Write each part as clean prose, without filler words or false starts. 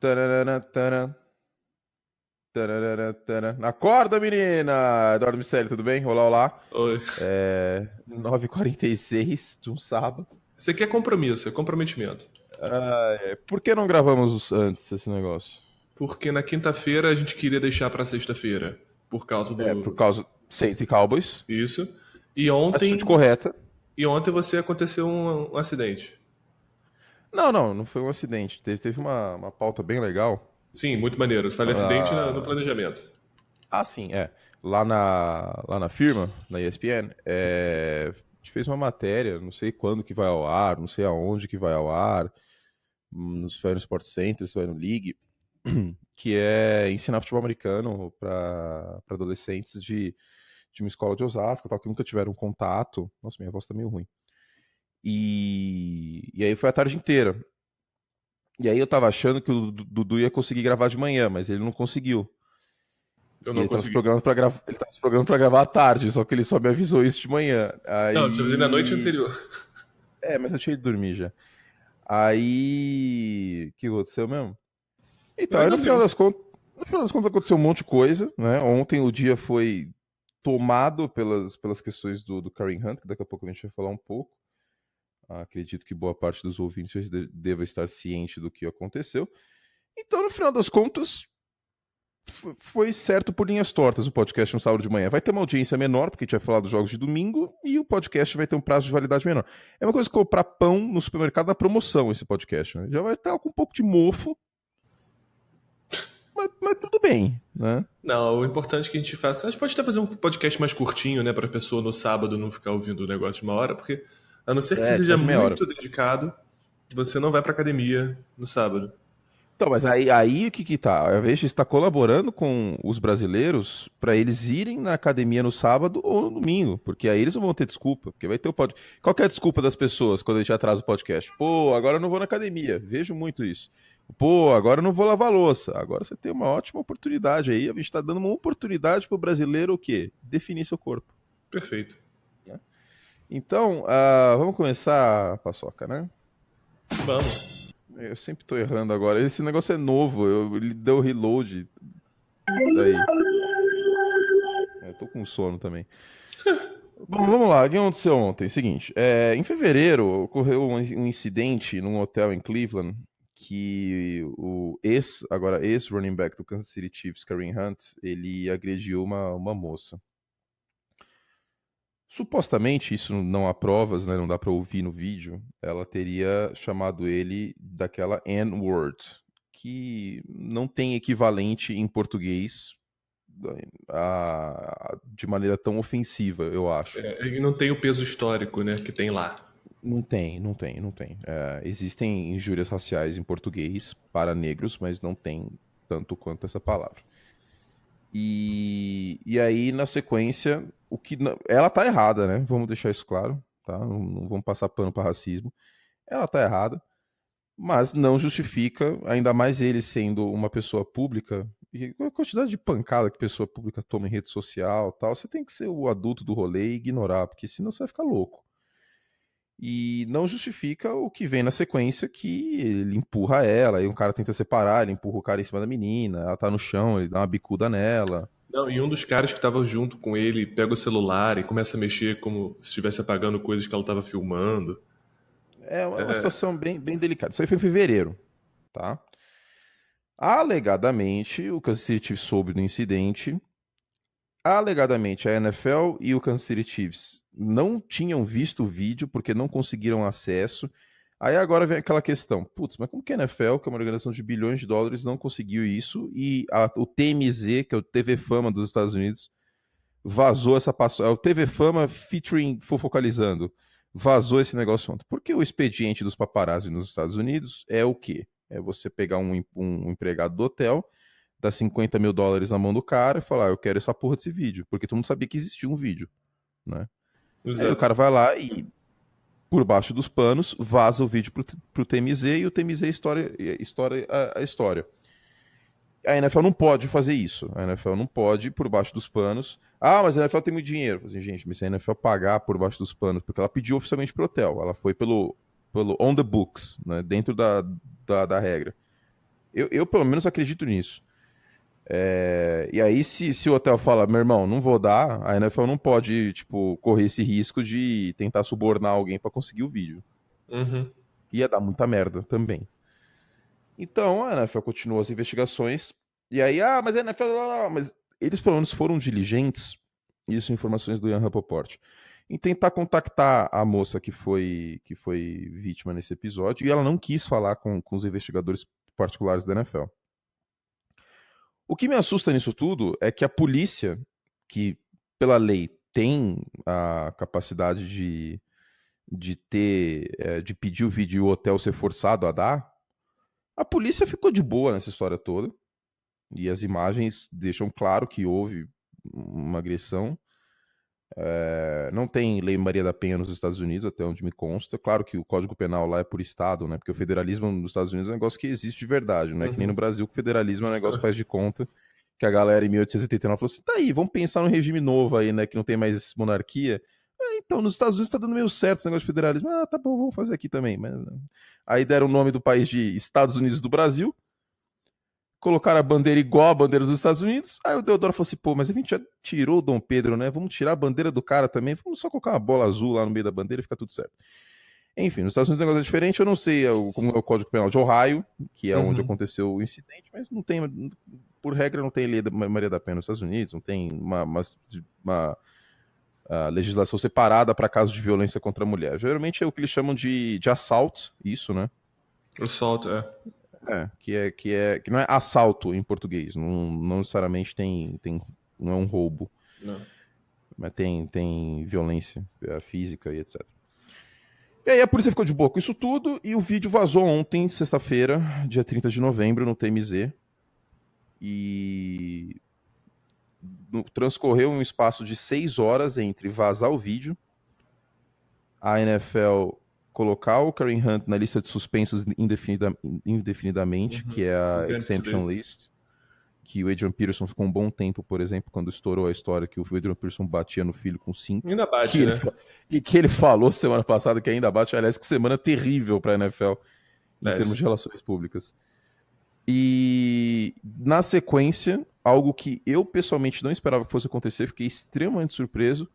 Tararara, taran, tararara, taran. Acorda, menina! Eduardo Miceli, tudo bem? Olá, olá. Oi. 9h46 de um sábado. Isso aqui é compromisso, é comprometimento. Por que não gravamos antes esse negócio? Porque na quinta-feira a gente queria deixar pra sexta-feira, por causa Por do causa Saints e Cowboys. isso. E Atitude ontem, correta. e ontem você aconteceu um acidente. Não foi um acidente. Teve uma pauta bem legal. Sim, muito maneiro. Você fala acidente no Ah, planejamento. sim, é. Lá na firma, na ESPN, a gente fez uma matéria, não sei quando que vai ao ar, não sei aonde que vai ao ar, se vai no Sport Center, se vai no League, que é ensinar futebol americano para adolescentes de uma escola de Osasco, tal, que nunca tiveram contato. Nossa, minha voz tá meio ruim. E aí foi a tarde inteira. E aí eu tava achando que o Dudu ia conseguir gravar de manhã, mas ele não conseguiu. Eu E não ele tava se consegui. programando pra gravar, ele tava se programando pra gravar à tarde, só que ele só me avisou isso de manhã. Não, te avisei na noite Aí. anterior. Mas eu tinha ido dormir já. Aí. O que aconteceu mesmo? Então, Aí aí não deu. no final das contas aconteceu um monte de coisa, né? Ontem o dia foi tomado pelas questões do Karen Hunt, que daqui a pouco a gente vai falar um pouco. Acredito que boa parte dos ouvintes deva estar ciente do que aconteceu. Então, no final das contas, foi certo por linhas tortas o podcast no sábado de manhã. Vai ter uma audiência menor, porque a gente vai falar dos jogos de domingo, e o podcast vai ter um prazo de validade menor. É uma coisa que comprar pão no supermercado da promoção, esse podcast. Né? Já vai estar com um pouco de mofo, mas tudo bem, né? Não, o importante é que a gente faça. A gente pode até fazer um podcast mais curtinho, né, pra pessoa no sábado não ficar ouvindo o negócio de uma hora, porque a não ser que você seja Episódio de meia hora. muito dedicado, você não vai pra academia no sábado. Então, mas aí o que que tá? A Veja está colaborando com os brasileiros para eles irem na academia no sábado ou no domingo, porque aí eles não vão ter desculpa, porque vai ter o podcast. Qual que é a desculpa das pessoas quando a gente atrasa o podcast? Pô, agora eu não vou na academia. Vejo muito isso. Pô, agora eu não vou lavar a louça. Agora você tem uma ótima oportunidade aí. A gente está dando uma oportunidade pro brasileiro o quê? Definir seu corpo. Perfeito. Né? Então, vamos começar a paçoca, né? Vamos. Eu sempre tô errando agora. Esse negócio é novo. Ele deu reload. Daí. Eu tô com sono também. Bom, vamos lá. O que aconteceu ontem? Seguinte, em fevereiro ocorreu um incidente num hotel em Cleveland que agora ex-running back do Kansas City Chiefs, Kareem Hunt, ele agrediu uma moça. Supostamente, isso não há provas, né, não dá pra ouvir no vídeo, ela teria chamado ele daquela N-word, que não tem equivalente em português de maneira tão ofensiva, eu acho. E não tem o peso histórico, né, que tem lá. Não tem. Existem injúrias raciais em português para negros, mas não tem tanto quanto essa palavra. E aí, na sequência, ela tá errada, né? Vamos deixar isso claro, tá? Não vamos passar pano para racismo. Ela tá errada, mas não justifica, ainda mais ele sendo uma pessoa pública, e a quantidade de pancada que pessoa pública toma em rede social, tal, você tem que ser o adulto do rolê e ignorar, porque senão você vai ficar louco. E não justifica o que vem na sequência, que ele empurra ela, aí um cara tenta separar, ele empurra o cara em cima da menina, ela tá no chão, ele dá uma bicuda nela. Não, e um dos caras que tava junto com ele pega o celular e começa a mexer como se estivesse apagando coisas que ela tava filmando. É uma É, situação bem delicada. Isso aí foi em fevereiro, tá? Alegadamente, o Kansas City Chiefs soube do incidente. Alegadamente, a NFL e o Kansas City Chiefs não tinham visto o vídeo porque não conseguiram acesso. Aí agora vem aquela questão, putz, mas como que a NFL, que é uma organização de bilhões de dólares, não conseguiu isso? E o TMZ, que é o TV Fama dos Estados Unidos, vazou essa passagem. É o TV Fama featuring Fofocalizando. Vazou esse negócio ontem. Porque o expediente dos paparazzi nos Estados Unidos é o quê? É você pegar um empregado do hotel, dar $50 mil na mão do cara e falar, eu quero essa porra desse vídeo. Porque todo mundo sabia que existia um vídeo, né? Aí o exato. cara vai lá e, por baixo dos panos, vaza o vídeo pro TMZ e o TMZ história a história. A NFL não pode fazer isso. A NFL não pode, por baixo dos panos. Mas a NFL tem muito dinheiro. Assim, gente, mas se a NFL pagar por baixo dos panos, porque ela pediu oficialmente pro hotel, ela foi pelo on the books, né, dentro da regra. Eu pelo menos acredito nisso. E aí, se o hotel fala, meu irmão, não vou dar, a NFL não pode, tipo, correr esse risco de tentar subornar alguém pra conseguir o vídeo. Uhum. Ia dar muita merda também. Então, a NFL continuou as investigações. E aí, mas a NFL. Mas eles pelo menos foram diligentes. Isso, informações do Ian Rapoport. Em tentar contactar a moça que foi vítima nesse episódio. E ela não quis falar com os investigadores particulares da NFL. O que me assusta nisso tudo é que a polícia, que pela lei tem a capacidade de pedir o vídeo e o hotel ser forçado a dar, a polícia ficou de boa nessa história toda. E as imagens deixam claro que houve uma agressão. Não tem lei Maria da Penha nos Estados Unidos, até onde me consta. Claro que o Código Penal lá é por estado, né? Porque o federalismo nos Estados Unidos é um negócio que existe de verdade, não é que nem no Uhum. Brasil que o federalismo é um negócio que faz de conta que a galera em 1889 falou assim, tá aí, vamos pensar num regime novo aí, né, que não tem mais monarquia. Então, nos Estados Unidos tá dando meio certo esse negócio de federalismo. Ah, tá bom, vamos fazer aqui também. Mas... Aí deram o nome do país de Estados Unidos do Brasil, colocaram a bandeira igual a bandeira dos Estados Unidos. Aí o Deodoro falou assim: pô, mas a gente já tirou o Dom Pedro, né? Vamos tirar a bandeira do cara também. Vamos só colocar uma bola azul lá no meio da bandeira e fica tudo certo. Enfim, nos Estados Unidos o negócio é diferente. Eu não sei como é o Código Penal de Ohio, que é onde Uhum. aconteceu o incidente, mas não tem, por regra, não tem lei da Maria da Penha nos Estados Unidos, não tem uma legislação separada para casos de violência contra a mulher. Geralmente é o que eles chamam de assault, isso, né? O salto, é. Que não é assalto em português, não necessariamente não é um roubo, Não. mas tem violência física e etc. E aí a polícia ficou de boa com isso tudo e o vídeo vazou ontem, sexta-feira, dia 30 de novembro, no TMZ. E transcorreu um espaço de 6 horas entre vazar o vídeo, a NFL colocar o Kareem Hunt na lista de suspensos indefinidamente, que Uhum. é a Exempt Exemption list. List, que o Adrian Peterson ficou um bom tempo, por exemplo, quando estourou a história que o Adrian Peterson batia no filho com 5, Ainda que bate, ele, né? e que ele falou semana passada que ainda bate. Aliás, que semana terrível para a NFL em termos de Péssimo. relações públicas. E na sequência, algo que eu pessoalmente não esperava que fosse acontecer, fiquei extremamente surpreso,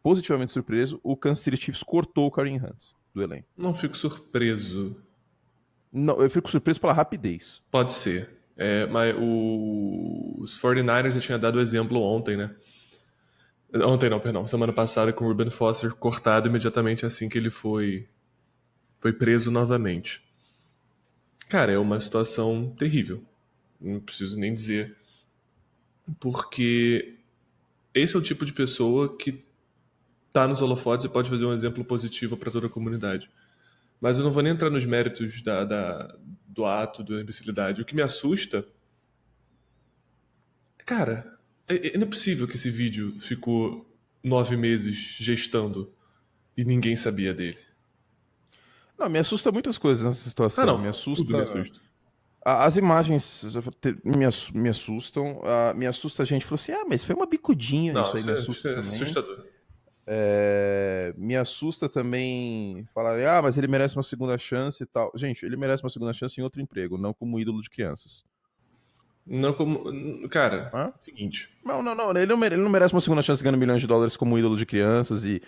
positivamente surpreso, o Kansas City Chiefs cortou o Kareem Hunt do elenco. Não fico surpreso. Não, eu fico surpreso pela rapidez. Pode ser. Mas os 49ers já tinha dado o exemplo ontem, né? Ontem não, perdão. Semana passada com o Ruben Foster cortado imediatamente assim que ele foi preso novamente. Cara, é uma situação terrível. Não preciso nem dizer. Porque esse é o tipo de pessoa que tá nos holofotes e pode fazer um exemplo positivo para toda a comunidade. Mas eu não vou nem entrar nos méritos do ato, da imbecilidade. O que me assusta. Cara, não é possível que esse vídeo ficou 9 meses gestando e ninguém sabia dele. Não, me assusta muitas coisas nessa Ah, situação. Me não. Tudo me assusta. assusta. As imagens me assustam. Me assusta a gente falou assim: mas foi uma bicudinha. Não, Isso aí isso me é, assusta isso é também. assustador. Me assusta também falar, mas ele merece uma segunda chance e tal. Gente, ele merece uma segunda chance em outro emprego, não como ídolo de crianças. Não como. Cara, Hã? seguinte. Não, ele não merece uma segunda chance ganhando milhões de dólares como ídolo de crianças e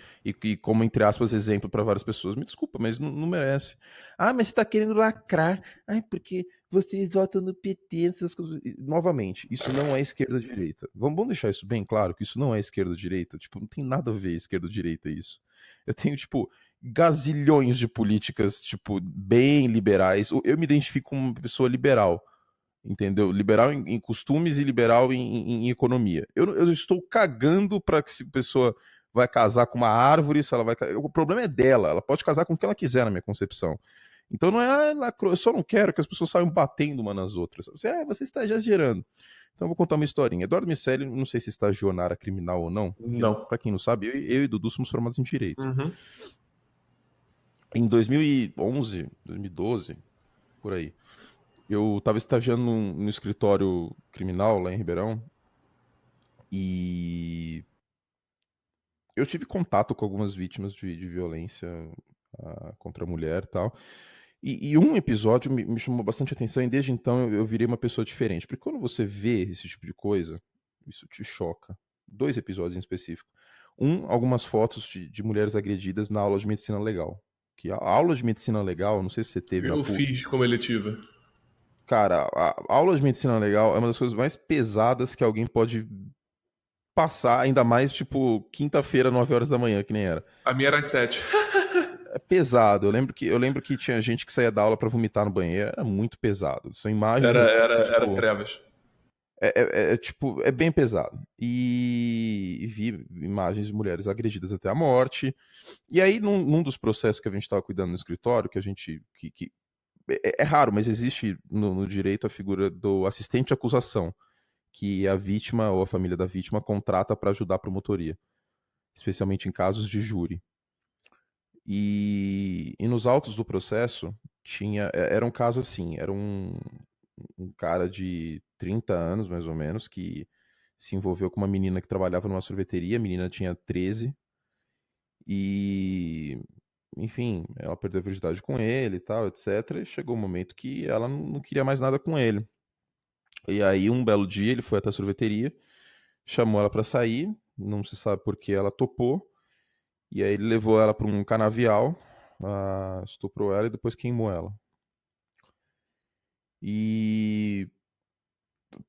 como, entre aspas, exemplo para várias pessoas. Me desculpa, mas não merece. Mas você tá querendo lacrar. Ai, porque vocês votam no PT, essas coisas. Novamente, isso não é esquerda-direita. Vamos deixar isso bem claro, que isso não é esquerda-direita. Tipo, não tem nada a ver esquerda-direita isso. Eu tenho, tipo, gazilhões de políticas, tipo, bem liberais. Eu me identifico como uma pessoa liberal, entendeu? Liberal em costumes e liberal em economia. Eu estou cagando para que se a pessoa vai casar com uma árvore, se ela vai. O problema é dela, ela pode casar com o que ela quiser, na minha concepção. Então não é eu só não quero que as pessoas saiam batendo uma nas outras. Você está exagerando. Então eu vou contar uma historinha. Eduardo Miceli, não sei se estagiou na área criminal ou não, porque, Não. para quem não sabe, eu e Dudu somos formados em Direito. Uhum. Em 2011, 2012, por aí, eu estava estagiando num escritório criminal lá em Ribeirão e eu tive contato com algumas vítimas de violência contra a mulher e tal. E um episódio me chamou bastante atenção e desde então eu virei uma pessoa diferente. Porque quando você vê esse tipo de coisa, isso te choca. 2 episódios em específico. Algumas fotos de mulheres agredidas na aula de medicina legal. Que a aula de medicina legal, não sei se você teve na Eu PUC, fiz como eletiva. cara, a aula de medicina legal é uma das coisas mais pesadas que alguém pode passar, ainda mais, tipo, quinta-feira, 9 horas da manhã, que nem era. A minha era às 7. É pesado. Eu lembro que tinha gente que saía da aula pra vomitar no banheiro. Era muito pesado. São imagens Era, assim era, que, era tipo, trevas. tipo, é bem pesado. E vi imagens de mulheres agredidas até a morte. E aí, num dos processos que a gente estava cuidando no escritório, que a gente. É raro, mas existe no direito a figura do assistente de acusação, que a vítima ou a família da vítima contrata para ajudar a promotoria, especialmente em casos de júri. E nos autos do processo era um caso assim, era um cara de 30 anos, mais ou menos, que se envolveu com uma menina que trabalhava numa sorveteria, a menina tinha 13, e, enfim, ela perdeu a virgindade com ele e tal, etc. E chegou um momento que ela não queria mais nada com ele. E aí, um belo dia, ele foi até a sorveteria, chamou ela pra sair, não se sabe por que ela topou, e aí ele levou ela pra um canavial, estuprou ela e depois queimou ela. E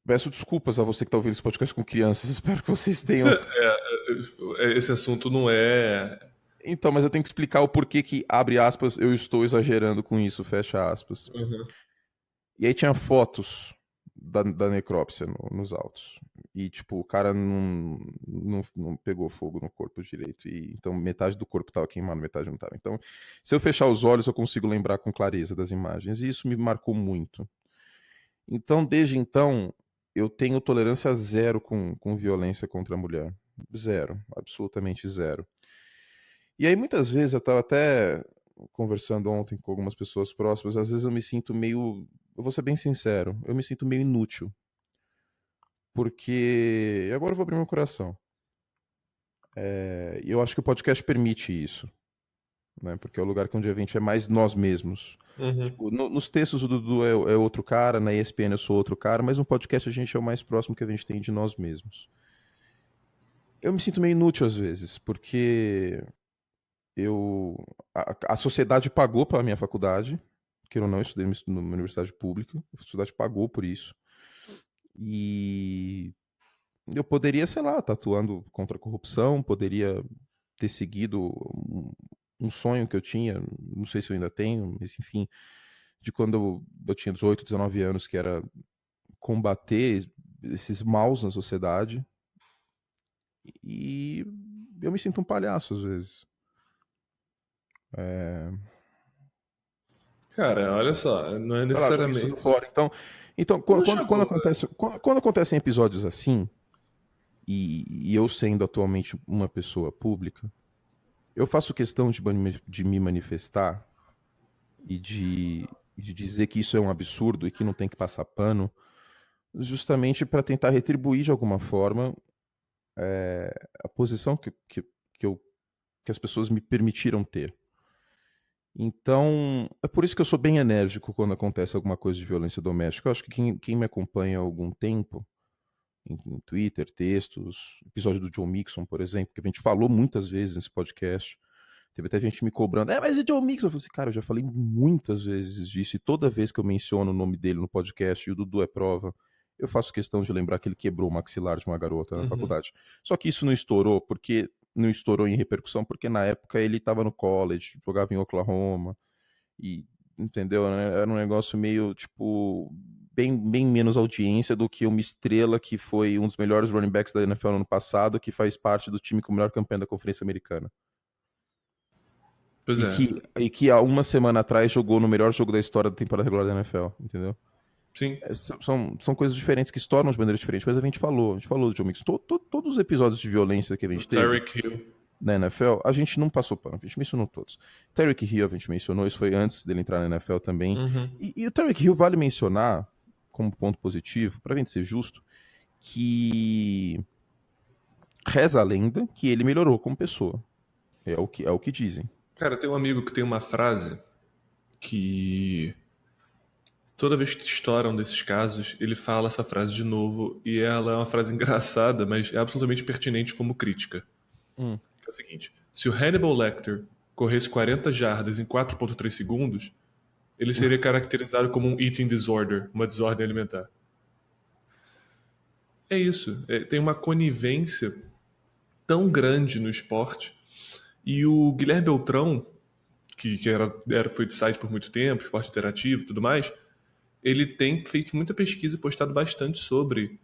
peço desculpas a você que está ouvindo esse podcast com crianças. Espero que vocês tenham. Esse assunto não é. Então, mas eu tenho que explicar o porquê que, abre aspas, eu estou exagerando com isso, fecha aspas. Uhum. E aí tinha fotos da necrópsia nos autos. E, tipo, o cara não pegou fogo no corpo direito. E, então, metade do corpo estava queimado, metade não estava. Então, se eu fechar os olhos, eu consigo lembrar com clareza das imagens. E isso me marcou muito. Então, desde então, eu tenho tolerância zero com violência contra a mulher. Zero, absolutamente zero. E aí, muitas vezes, eu estava até conversando ontem com algumas pessoas próximas, às vezes eu me sinto meio. Eu vou ser bem sincero, eu me sinto meio inútil. Porque. E agora eu vou abrir meu coração. E eu acho que o podcast permite isso. Né? Porque é o lugar que onde a gente é mais nós mesmos. Uhum. Tipo, nos textos o Dudu é outro cara, na ESPN eu sou outro cara, mas no podcast a gente é o mais próximo que a gente tem de nós mesmos. Eu me sinto meio inútil às vezes, porque a sociedade pagou pela minha faculdade, que eu não estudei numa universidade pública, a sociedade pagou por isso. E eu poderia, sei lá, estar atuando contra a corrupção, poderia ter seguido um sonho que eu tinha, não sei se eu ainda tenho, mas enfim, de quando eu tinha 18, 19 anos, que era combater esses maus na sociedade. E eu me sinto um palhaço às vezes. É, Cara, olha só, não é sei lá, joguei isso tudo necessariamente. fora. Então Não quando chegou. acontece, quando acontecem episódios assim, e eu sendo atualmente uma pessoa pública, eu faço questão de me manifestar e de dizer que isso é um absurdo e que não tem que passar pano, justamente para tentar retribuir de alguma forma a posição que as pessoas me permitiram ter. Então, é por isso que eu sou bem enérgico quando acontece alguma coisa de violência doméstica. Eu acho que quem me acompanha há algum tempo, em Twitter, textos, episódio do John Mixon, por exemplo, que a gente falou muitas vezes nesse podcast. Teve até gente me cobrando, mas o John Mixon. Eu falei assim, cara, eu já falei muitas vezes disso, e toda vez que eu menciono o nome dele no podcast, e o Dudu é prova, eu faço questão de lembrar que ele quebrou o maxilar de uma garota na Uhum. faculdade. Só que isso não estourou, porque não estourou em repercussão, porque na época ele estava no college, jogava em Oklahoma, e entendeu? Né? Era um negócio meio, tipo, bem menos audiência do que uma estrela que foi um dos melhores running backs da NFL no ano passado, que faz parte do time com a melhor campanha da Conferência Americana. Pois E é. que há uma semana atrás jogou no melhor jogo da história da temporada regular da NFL, entendeu? Sim. São coisas diferentes que se tornam de maneira diferente, mas a gente falou do John Mixon. Todos os episódios de violência que a O gente teve Tyreek Hill. na NFL, a gente não passou pano, a gente mencionou todos. Tyreek Hill a gente mencionou, isso foi antes dele entrar na NFL também. Uhum. E o Tyreek Hill vale mencionar, como ponto positivo, pra gente ser justo, que reza a lenda que ele melhorou como pessoa. É o que dizem. Cara, tem um amigo que tem uma frase que toda vez que estoura um desses casos, ele fala essa frase de novo, e ela é uma frase engraçada, mas é absolutamente pertinente como crítica. Hum. É o seguinte: se o Hannibal Lecter corresse 40 jardas em 4,3 segundos, ele seria caracterizado como um eating disorder, uma desordem alimentar. É isso. Tem uma conivência tão grande no esporte. E o Guilherme Beltrão, que foi de site por muito tempo, esporte interativo e tudo mais, ele tem feito muita pesquisa e postado bastante sobre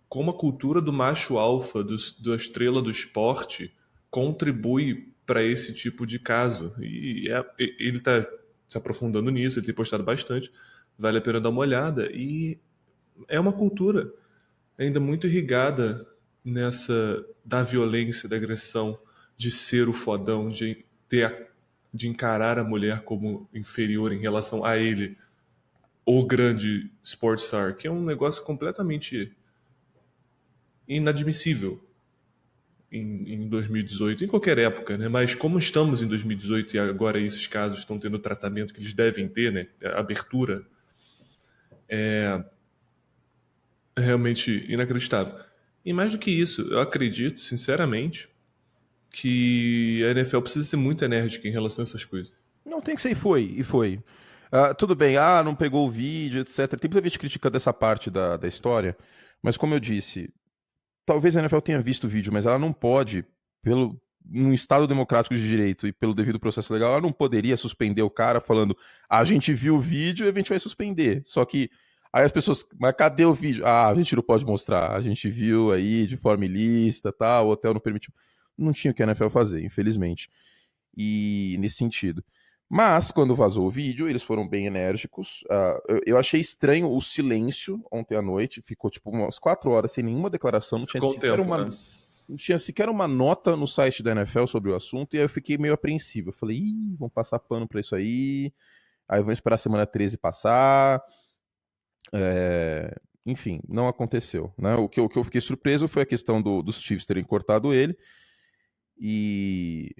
como a cultura do macho alfa, da estrela do esporte, contribui para esse tipo de caso. Ele está se aprofundando nisso, ele tem postado bastante, vale a pena dar uma olhada. E é uma cultura ainda muito irrigada nessa da violência, da agressão, de ser o fodão, de encarar a mulher como inferior em relação a ele, o grande sportstar, que é um negócio completamente inadmissível em 2018, em qualquer época, né? Mas como estamos em 2018 e agora esses casos estão tendo o tratamento que eles devem ter, né? A abertura é realmente inacreditável. E mais do que isso, eu acredito, sinceramente, que a NFL precisa ser muito enérgica em relação a essas coisas. Não, tem que ser, e foi. Tudo bem, não pegou o vídeo, etc. Tem muita gente criticando essa parte da história, mas como eu disse, talvez a NFL tenha visto o vídeo, mas ela não pode, num Estado democrático de direito e pelo devido processo legal, ela não poderia suspender o cara falando, a gente viu o vídeo e a gente vai suspender. Só que aí as pessoas, mas cadê o vídeo? A gente não pode mostrar, a gente viu aí de forma ilícita, tal, o hotel não permitiu. Não tinha o que a NFL fazer, infelizmente. E nesse sentido. Mas, quando vazou o vídeo, eles foram bem enérgicos. Eu achei estranho o silêncio ontem à noite. Ficou tipo umas 4 horas sem nenhuma declaração. Ficou um tempo, né? Não tinha sequer uma nota no site da NFL sobre o assunto. E aí eu fiquei meio apreensivo. Eu falei, vão passar pano pra isso aí. Aí vão esperar a semana 13 passar. Enfim, não aconteceu. Né? O que eu fiquei surpreso foi a questão dos Chiefs terem cortado ele. E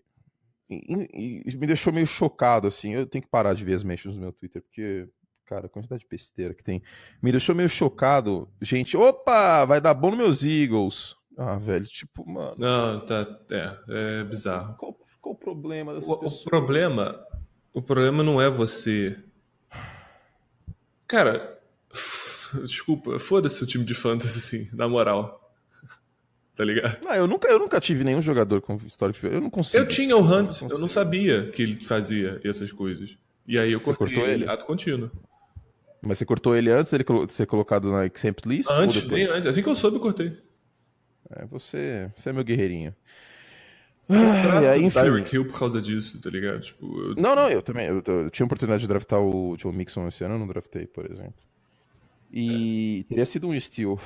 me deixou meio chocado, assim. Eu tenho que parar de ver as mentions no meu Twitter, porque, cara, a quantidade de besteira que tem. Me deixou meio chocado. Gente, opa, vai dar bom nos meus Eagles. Velho, tipo, mano. Não, tá. É bizarro. Qual o problema dessas O pessoas? problema não é você. Cara, desculpa, foda-se o time de fantasy, assim, na moral. Tá ligado? Eu nunca tive nenhum jogador com histórico de. Eu não Eu consigo. tinha o Desculpa, Hunt, eu não sabia que ele fazia essas coisas. E aí eu Você cortei cortou ele, ele? ato contínuo. Mas você cortou ele antes dele ser colocado na exempt list ou Antes, bem depois? antes. Assim que eu soube, eu cortei. Você é meu guerreirinho. Eu não drafto o Enfim. Tyreek Hill por causa disso, tá ligado? Tipo, Não, eu também. Eu tinha a oportunidade de draftar o Joe Mixon esse ano, eu não draftei, por exemplo. E teria sido um steal.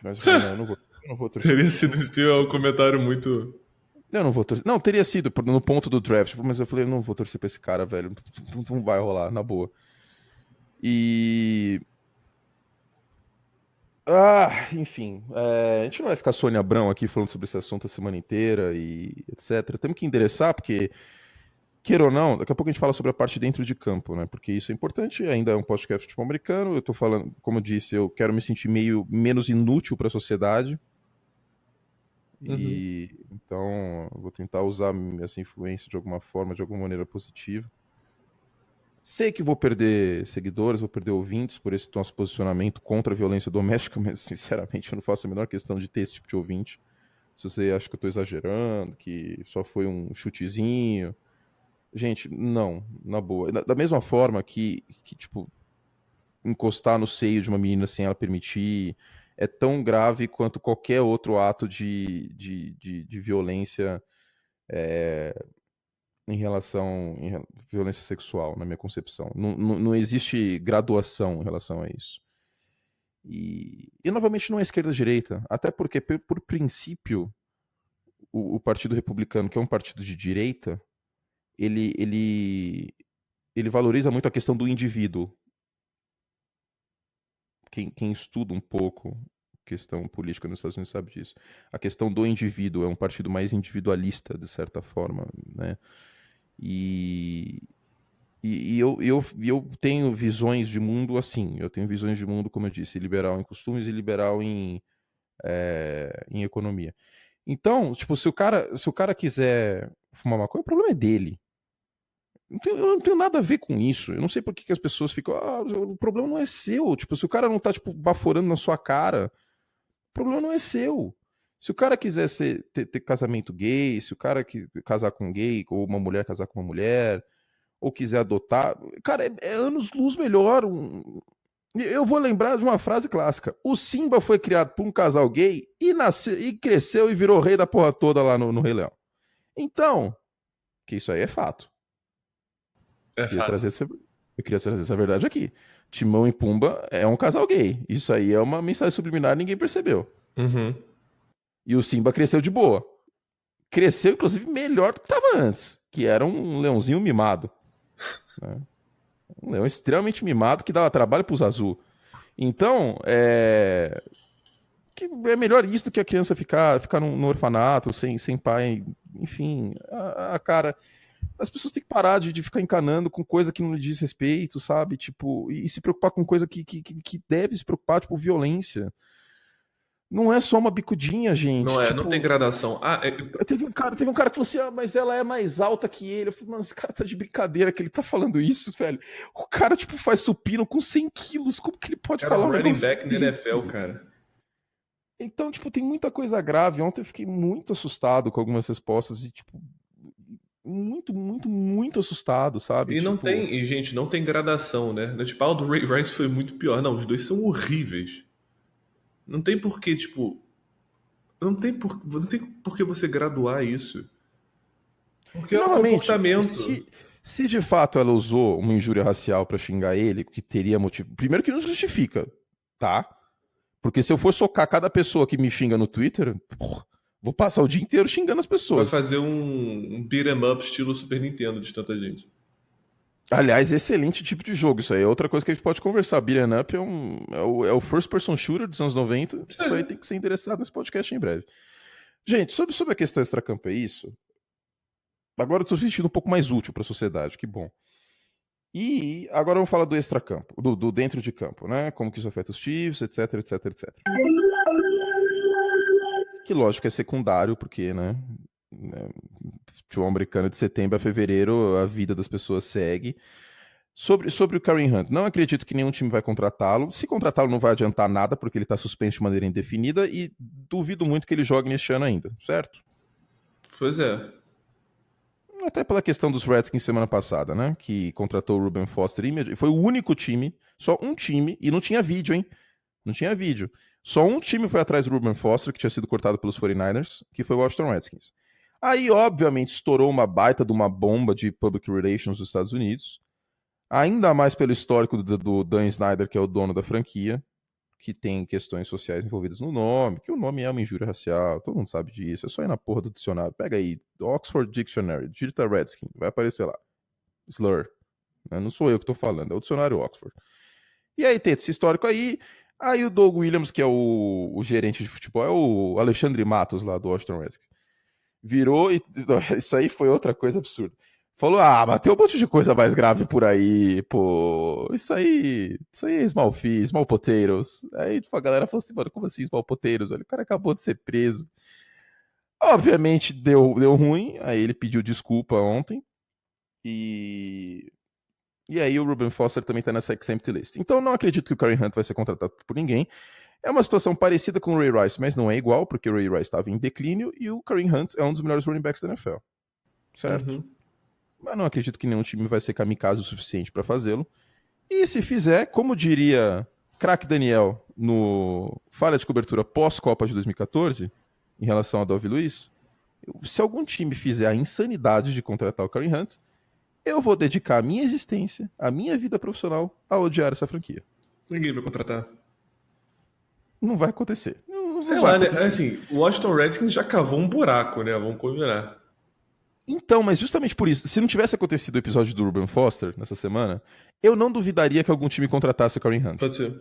Mas eu falei, não, eu não vou torcer. teria sido um comentário muito. Eu não vou torcer. Não, teria sido no ponto do draft, mas eu falei, eu não vou torcer pra esse cara, velho. Não vai rolar, na boa. E. Enfim. A gente não vai ficar Sônia Abrão aqui falando sobre esse assunto a semana inteira e etc. Temos que endereçar, porque, queira ou não, daqui a pouco a gente fala sobre a parte dentro de campo, né? Porque isso é importante, ainda é um podcast de futebol americano. Eu tô falando, como eu disse, eu quero me sentir meio menos inútil para a sociedade. Uhum. E então eu vou tentar usar essa influência de alguma forma, de alguma maneira positiva. Sei que vou perder seguidores, vou perder ouvintes por esse nosso posicionamento contra a violência doméstica, mas sinceramente eu não faço a menor questão de ter esse tipo de ouvinte. Se você acha que eu tô exagerando, que só foi um chutezinho. Gente, não, na boa. Da mesma forma que, tipo, encostar no seio de uma menina sem ela permitir é tão grave quanto qualquer outro ato de violência em relação violência sexual, na minha concepção. Não existe graduação em relação a isso. E novamente não é esquerda-direita, até porque, por princípio, o Partido Republicano, que é um partido de direita, ele, ele, ele valoriza muito a questão do indivíduo. Quem estuda um pouco questão política nos Estados Unidos sabe disso. A questão do indivíduo é um partido mais individualista, de certa forma, né? E, E eu tenho visões de mundo assim. Eu tenho visões de mundo, como eu disse, liberal em costumes e liberal em economia. Então, tipo, se o cara quiser fumar maconha, o problema é dele. Eu não tenho nada a ver com isso. Eu não sei por que as pessoas ficam. O problema não é seu. Tipo, se o cara não tá, tipo, baforando na sua cara, o problema não é seu. Se o cara quiser ter casamento gay, se o cara casar com um gay, ou uma mulher casar com uma mulher, ou quiser adotar, cara, é anos-luz melhor. Eu vou lembrar de uma frase clássica. O Simba foi criado por um casal gay e nasceu e cresceu e virou rei da porra toda lá no Rei Leão. Então, que isso aí é fato. É fato. Eu queria trazer essa verdade aqui. Timão e Pumba é um casal gay. Isso aí é uma mensagem subliminar, ninguém percebeu. Uhum. E o Simba cresceu de boa. Cresceu, inclusive, melhor do que estava antes, que era um leãozinho mimado. Né? Um leão extremamente mimado que dava trabalho para os azul. Então, que é melhor isso do que a criança ficar no orfanato, sem pai. Enfim, cara, as pessoas têm que parar de ficar encanando com coisa que não lhe diz respeito, sabe? Tipo, e se preocupar com coisa que deve se preocupar, tipo, violência. Não é só uma bicudinha, gente. Não tem Tipo, gradação. teve um cara que falou assim: mas ela é mais alta que ele. Eu falei, mano, esse cara tá de brincadeira que ele tá falando isso, velho. O cara, tipo, faz supino com 100 quilos. Como que ele pode Era falar um um running negócio back na desse? NFL, cara. Então, tipo, tem muita coisa grave. Ontem eu fiquei muito assustado com algumas respostas e, tipo, muito, muito, muito assustado, sabe? E não Tipo, tem, e, gente, não tem gradação, né? Tipo, o do Ray Rice foi muito pior. Não, os dois são horríveis. Não tem por que, tipo. Não tem por que você graduar isso. Porque e é um novamente, comportamento. se de fato ela usou uma injúria racial pra xingar ele, que teria motivo. Primeiro que não justifica, tá? Porque se eu for socar cada pessoa que me xinga no Twitter, porra, vou passar o dia inteiro xingando as Vai pessoas. fazer um beat 'em up estilo Super Nintendo de tanta gente. Aliás, excelente tipo de jogo. Isso aí é outra coisa que a gente pode conversar. Beat'em Up é o first person shooter dos anos 90. Isso aí tem que ser interessado nesse podcast em breve. Gente, sobre a questão extracampo é isso. Agora eu tô sentindo um pouco mais útil pra sociedade, que bom. E agora vamos falar do extracampo, do dentro de campo, né? Como que isso afeta os Chiefs, etc, etc, etc. Que lógico é secundário, porque, né, futebol americano de setembro a fevereiro, a vida das pessoas segue. Sobre o Kareem Hunt, não acredito que nenhum time vai contratá-lo. Se contratá-lo não vai adiantar nada, porque ele está suspenso de maneira indefinida e duvido muito que ele jogue neste ano ainda, certo? Pois é. Até pela questão dos Redskins semana passada, né? Que contratou o Ruben Foster foi o único time, só um time, e não tinha vídeo, hein? Não tinha vídeo. Só um time foi atrás do Ruben Foster, que tinha sido cortado pelos 49ers, que foi o Washington Redskins. Aí, obviamente, estourou uma baita de uma bomba de public relations dos Estados Unidos, ainda mais pelo histórico do Dan Snyder, que é o dono da franquia, que tem questões sociais envolvidas no nome, que o nome é uma injúria racial, todo mundo sabe disso, é só ir na porra do dicionário. Pega aí, Oxford Dictionary, digita Redskin, vai aparecer lá. Slur. Né? Não sou eu que tô falando, é o dicionário Oxford. E aí tem esse histórico aí o Doug Williams, que é o gerente de futebol, é o Alexandre Matos lá do Washington Redskins. Virou e isso aí foi outra coisa absurda. Falou, mas tem um monte de coisa mais grave por aí, pô. Isso aí é small potatoes. Aí tipo, a galera falou assim, mano, como assim small potatoes? Velho? O cara acabou de ser preso. Obviamente deu ruim, aí ele pediu desculpa ontem. E aí o Ruben Foster também tá nessa exempt list. Então não acredito que o Kareem Hunt vai ser contratado por ninguém. É uma situação parecida com o Ray Rice, mas não é igual, porque o Ray Rice estava em declínio e o Kareem Hunt é um dos melhores running backs da NFL. Certo? Uhum. Mas não acredito que nenhum time vai ser kamikaze o suficiente para fazê-lo. E se fizer, como diria Crack Daniel no falha de cobertura pós-Copa de 2014, em relação a Dove Luiz, se algum time fizer a insanidade de contratar o Kareem Hunt, eu vou dedicar a minha existência, a minha vida profissional a odiar essa franquia. Ninguém vai contratar. Não vai acontecer. Não Sei vai lá, né? acontecer. Assim, o Washington Redskins já cavou um buraco, né? Vamos combinar. Então, mas justamente por isso, se não tivesse acontecido o episódio do Ruben Foster nessa semana, eu não duvidaria que algum time contratasse o Kareem Hunt. Pode ser.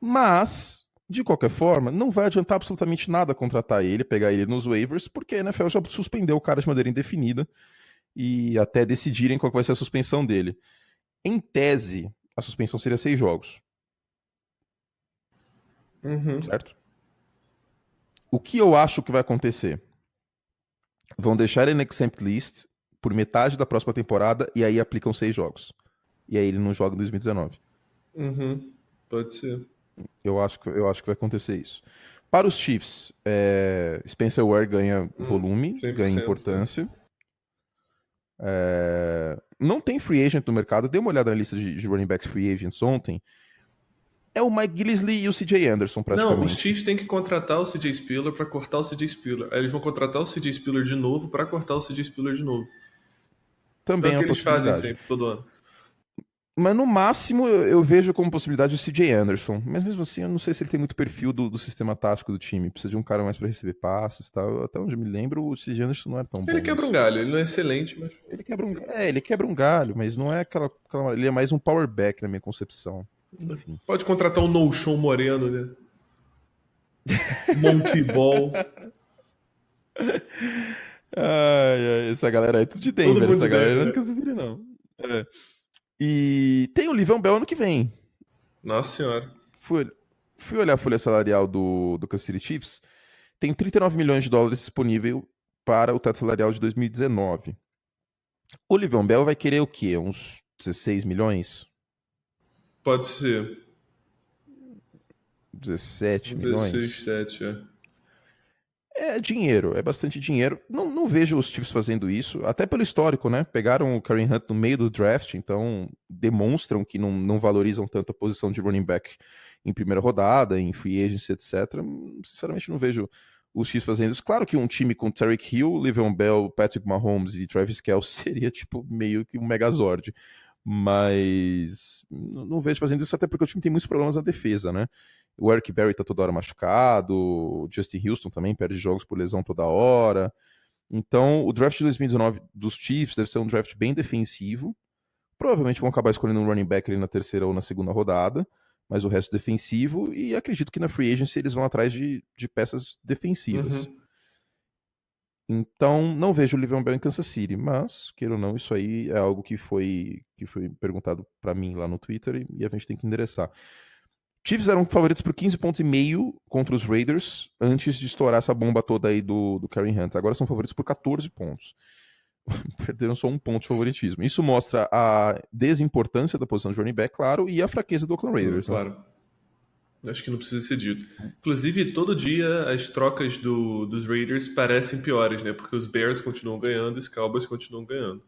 Mas, de qualquer forma, não vai adiantar absolutamente nada contratar ele, pegar ele nos waivers, porque a NFL já suspendeu o cara de maneira indefinida. e até decidirem qual que vai ser a suspensão dele. Em tese, a suspensão seria 6 jogos, Uhum. certo? O que eu acho que vai acontecer? Vão deixar ele no exempt list por metade da próxima temporada e aí aplicam 6 jogos. E aí ele não joga em 2019. Uhum. Pode ser. Eu acho que vai acontecer isso. Para os Chiefs, Spencer Ware ganha volume, ganha 100%. importância. Não tem free agent no mercado. Dei uma olhada na lista de running backs free agents ontem. É o Mike Gillislee e o CJ Anderson, Não, os praticamente. Chiefs têm que contratar o CJ Spiller pra cortar o CJ Spiller. Aí eles vão contratar o CJ Spiller de novo pra cortar o CJ Spiller de novo. É Também o é que uma eles fazem possibilidade. sempre, todo ano. Mas no máximo eu vejo como possibilidade o CJ Anderson. Mas mesmo assim, eu não sei se ele tem muito perfil do sistema tático do time. Precisa de um cara mais para receber passes e tal. Até onde eu me lembro, o CJ Anderson não era tão Ele bom quebra um nisso. galho, ele não é excelente, mas. Ele quebra um galho, mas não é ele é mais um power back na minha concepção. Enfim. Pode contratar o No Show Moreno, né? Monkey Ball. Ai, essa galera aí é tudo de Todo Denver. mundo Essa de galera não é Denver, de né? Kansas City, não. É. E tem o Livion Bell ano que vem. Nossa senhora. Fui, fui olhar a folha salarial do Kansas City Chiefs. Tem 39 milhões de dólares disponível para o teto salarial de 2019. O Livion Bell vai querer o quê? Uns 16 milhões? Pode ser. 17 16, milhões? 7, é. É dinheiro, é bastante dinheiro. Não vejo os Chiefs fazendo isso, até pelo histórico, né? Pegaram o Kareem Hunt no meio do draft, então demonstram que não valorizam tanto a posição de running back em primeira rodada, em free agency, etc. Sinceramente, não vejo os Chiefs fazendo isso. Claro que um time com Tyreek Hill, Le'Veon Bell, Patrick Mahomes e Travis Kelce seria tipo meio que um megazord. Mas não vejo fazendo isso, até porque o time tem muitos problemas na defesa, né? O Eric Berry tá toda hora machucado, o Justin Houston também perde jogos por lesão toda hora. Então, o draft de 2019 dos Chiefs deve ser um draft bem defensivo. Provavelmente vão acabar escolhendo um running back ali na terceira ou na segunda rodada, mas o resto defensivo. E acredito que na free agency eles vão atrás de peças defensivas. Uhum. Então, não vejo o Le'Veon Bell em Kansas City, mas, queira ou não, isso aí é algo que foi perguntado para mim lá no Twitter e a gente tem que endereçar. Chiefs eram favoritos por 15 pontos e meio contra os Raiders antes de estourar essa bomba toda aí do Kareem Hunt. Agora são favoritos por 14 pontos. Perderam só um ponto de favoritismo. Isso mostra a desimportância da posição de running back, claro, e a fraqueza do Oakland Raiders, né? Claro. Acho que não precisa ser dito. Inclusive, todo dia as trocas dos Raiders parecem piores, né? Porque os Bears continuam ganhando e os Cowboys continuam ganhando.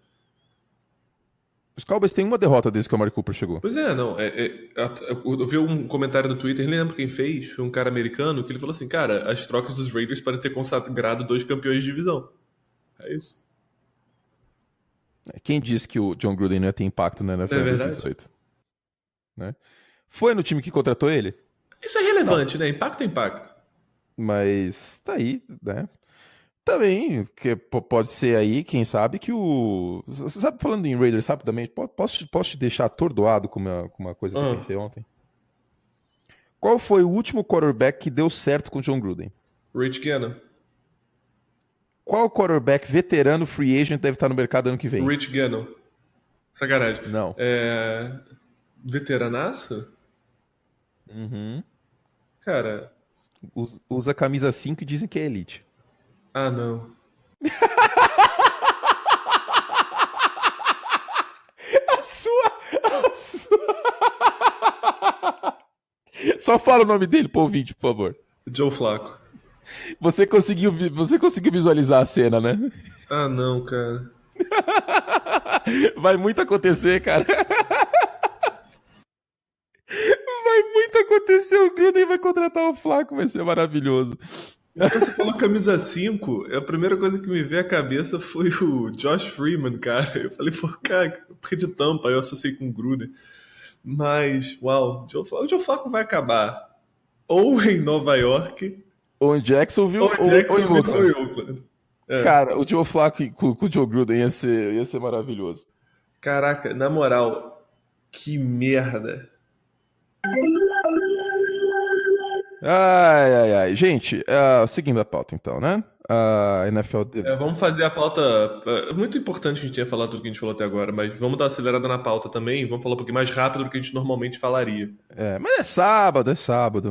Os Cowboys têm uma derrota desde que o Amari Cooper chegou. Pois é, não. Eu vi um comentário no Twitter, nem lembro quem fez, foi um cara americano, que ele falou assim: cara, as trocas dos Raiders podem ter consagrado 2 campeões de divisão. É isso. Quem disse que o John Gruden não ia ter impacto na Não é NFL em verdade? 2018? Né? Foi no time que contratou ele? Isso é Não. relevante, né? Impacto é impacto. Mas tá aí, né? Também, que pode ser aí, quem sabe, que o. Você sabe, falando em Raiders rapidamente, posso te deixar atordoado com uma coisa que eu Ah, pensei ontem? Qual foi o último quarterback que deu certo com o John Gruden? Rich Gannon. Qual quarterback veterano free agent deve estar no mercado ano que vem? Rich Gannon. Sacanagem. Não. Veteranaço? Uhum. Cara, Usa camisa 5 e dizem que é elite. ah não. A sua. A sua... Só fala o nome dele pro ouvinte, por favor. Joe Flacco. Você conseguiu visualizar a cena, né? Ah não, cara. Vai muito acontecer, cara. Vai muito acontecer. O Gruden vai contratar o Flaco, vai ser maravilhoso. Quando você falou camisa 5, a primeira coisa que me veio à cabeça foi o Josh Freeman, cara. Eu falei, pô, cara, porque de Tampa eu associei com o Gruden. Mas, uau, o Joe Flacco vai acabar ou em Nova York Ou em Jacksonville ou em ou em Jacksonville ou Oakland. em Oakland. É. Cara, o Joe Flacco com o Joe Gruden ia ser maravilhoso. Caraca, na moral, que merda. Ai, ai, ai. Gente, seguindo a pauta então, né? a NFL. Vamos fazer a pauta. É muito importante que a gente tenha falado tudo que a gente falou até agora, mas vamos dar uma acelerada na pauta também. Vamos falar um pouquinho mais rápido do que a gente normalmente falaria. Mas é sábado,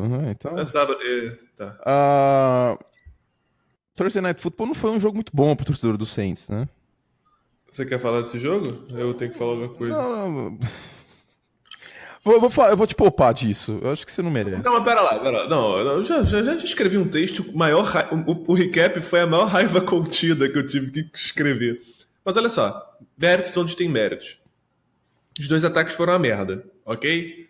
né? Então. Sábado. Tá. Thursday Night Football não foi um jogo muito bom pro torcedor do Saints, né? Você quer falar desse jogo? Eu tenho que falar alguma coisa. Não. Eu vou te poupar disso. Eu acho que você não merece. Não, mas pera lá. Não, eu já escrevi um texto. O recap foi a maior raiva contida que eu tive que escrever. Mas olha só. Méritos onde tem méritos. Os dois ataques foram uma merda, ok?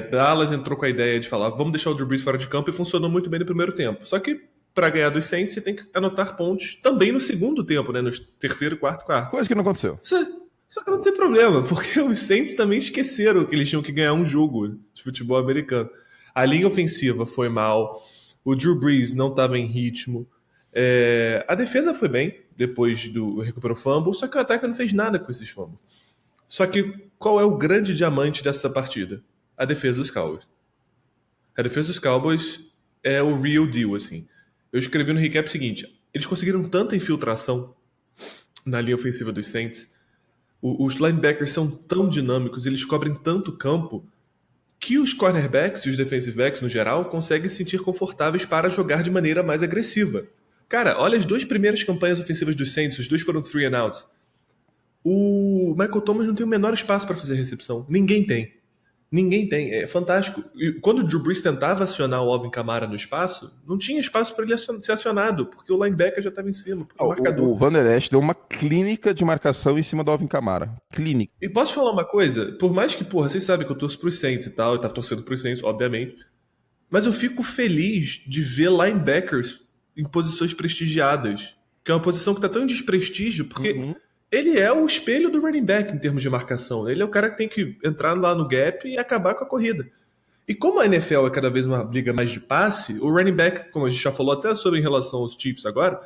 Dallas entrou com a ideia de falar, vamos deixar o Drew Brees fora de campo, e funcionou muito bem no primeiro tempo. Só que para ganhar dos Saints, você tem que anotar pontos também no segundo tempo, né? No terceiro e quarto. Coisa que não aconteceu. Só que não tem problema, porque os Saints também esqueceram que eles tinham que ganhar um jogo de futebol americano. A linha ofensiva foi mal, o Drew Brees não estava em ritmo, a defesa foi bem, depois do recuperou fumble, só que o ataque não fez nada com esses fumbles. Só que qual é o grande diamante dessa partida? A defesa dos Cowboys. A defesa dos Cowboys é o real deal, assim. Eu escrevi no recap o seguinte, eles conseguiram tanta infiltração na linha ofensiva dos Saints, os linebackers são tão dinâmicos, eles cobrem tanto campo, que os cornerbacks e os defensive backs, no geral, conseguem se sentir confortáveis para jogar de maneira mais agressiva. Cara, olha as duas primeiras campanhas ofensivas dos Saints, os dois foram 3 and outs. O Michael Thomas não tem o menor espaço para fazer recepção. Ninguém tem. É fantástico. E quando o Drew Brees tentava acionar o Alvin Kamara no espaço, não tinha espaço para ele ser acionado, porque o linebacker já estava em cima. O Van Der Esch deu uma clínica de marcação em cima do Alvin Kamara. Clínica. E posso te falar uma coisa? Por mais que, vocês sabem que eu torço pros Saints e tal, eu tava torcendo pros Saints, obviamente, mas eu fico feliz de ver linebackers em posições prestigiadas, que é uma posição que tá tão em desprestígio, porque ele é o espelho do running back em termos de marcação. Ele é o cara que tem que entrar lá no gap e acabar com a corrida. E como a NFL é cada vez uma liga mais de passe, o running back, como a gente já falou até sobre em relação aos Chiefs agora,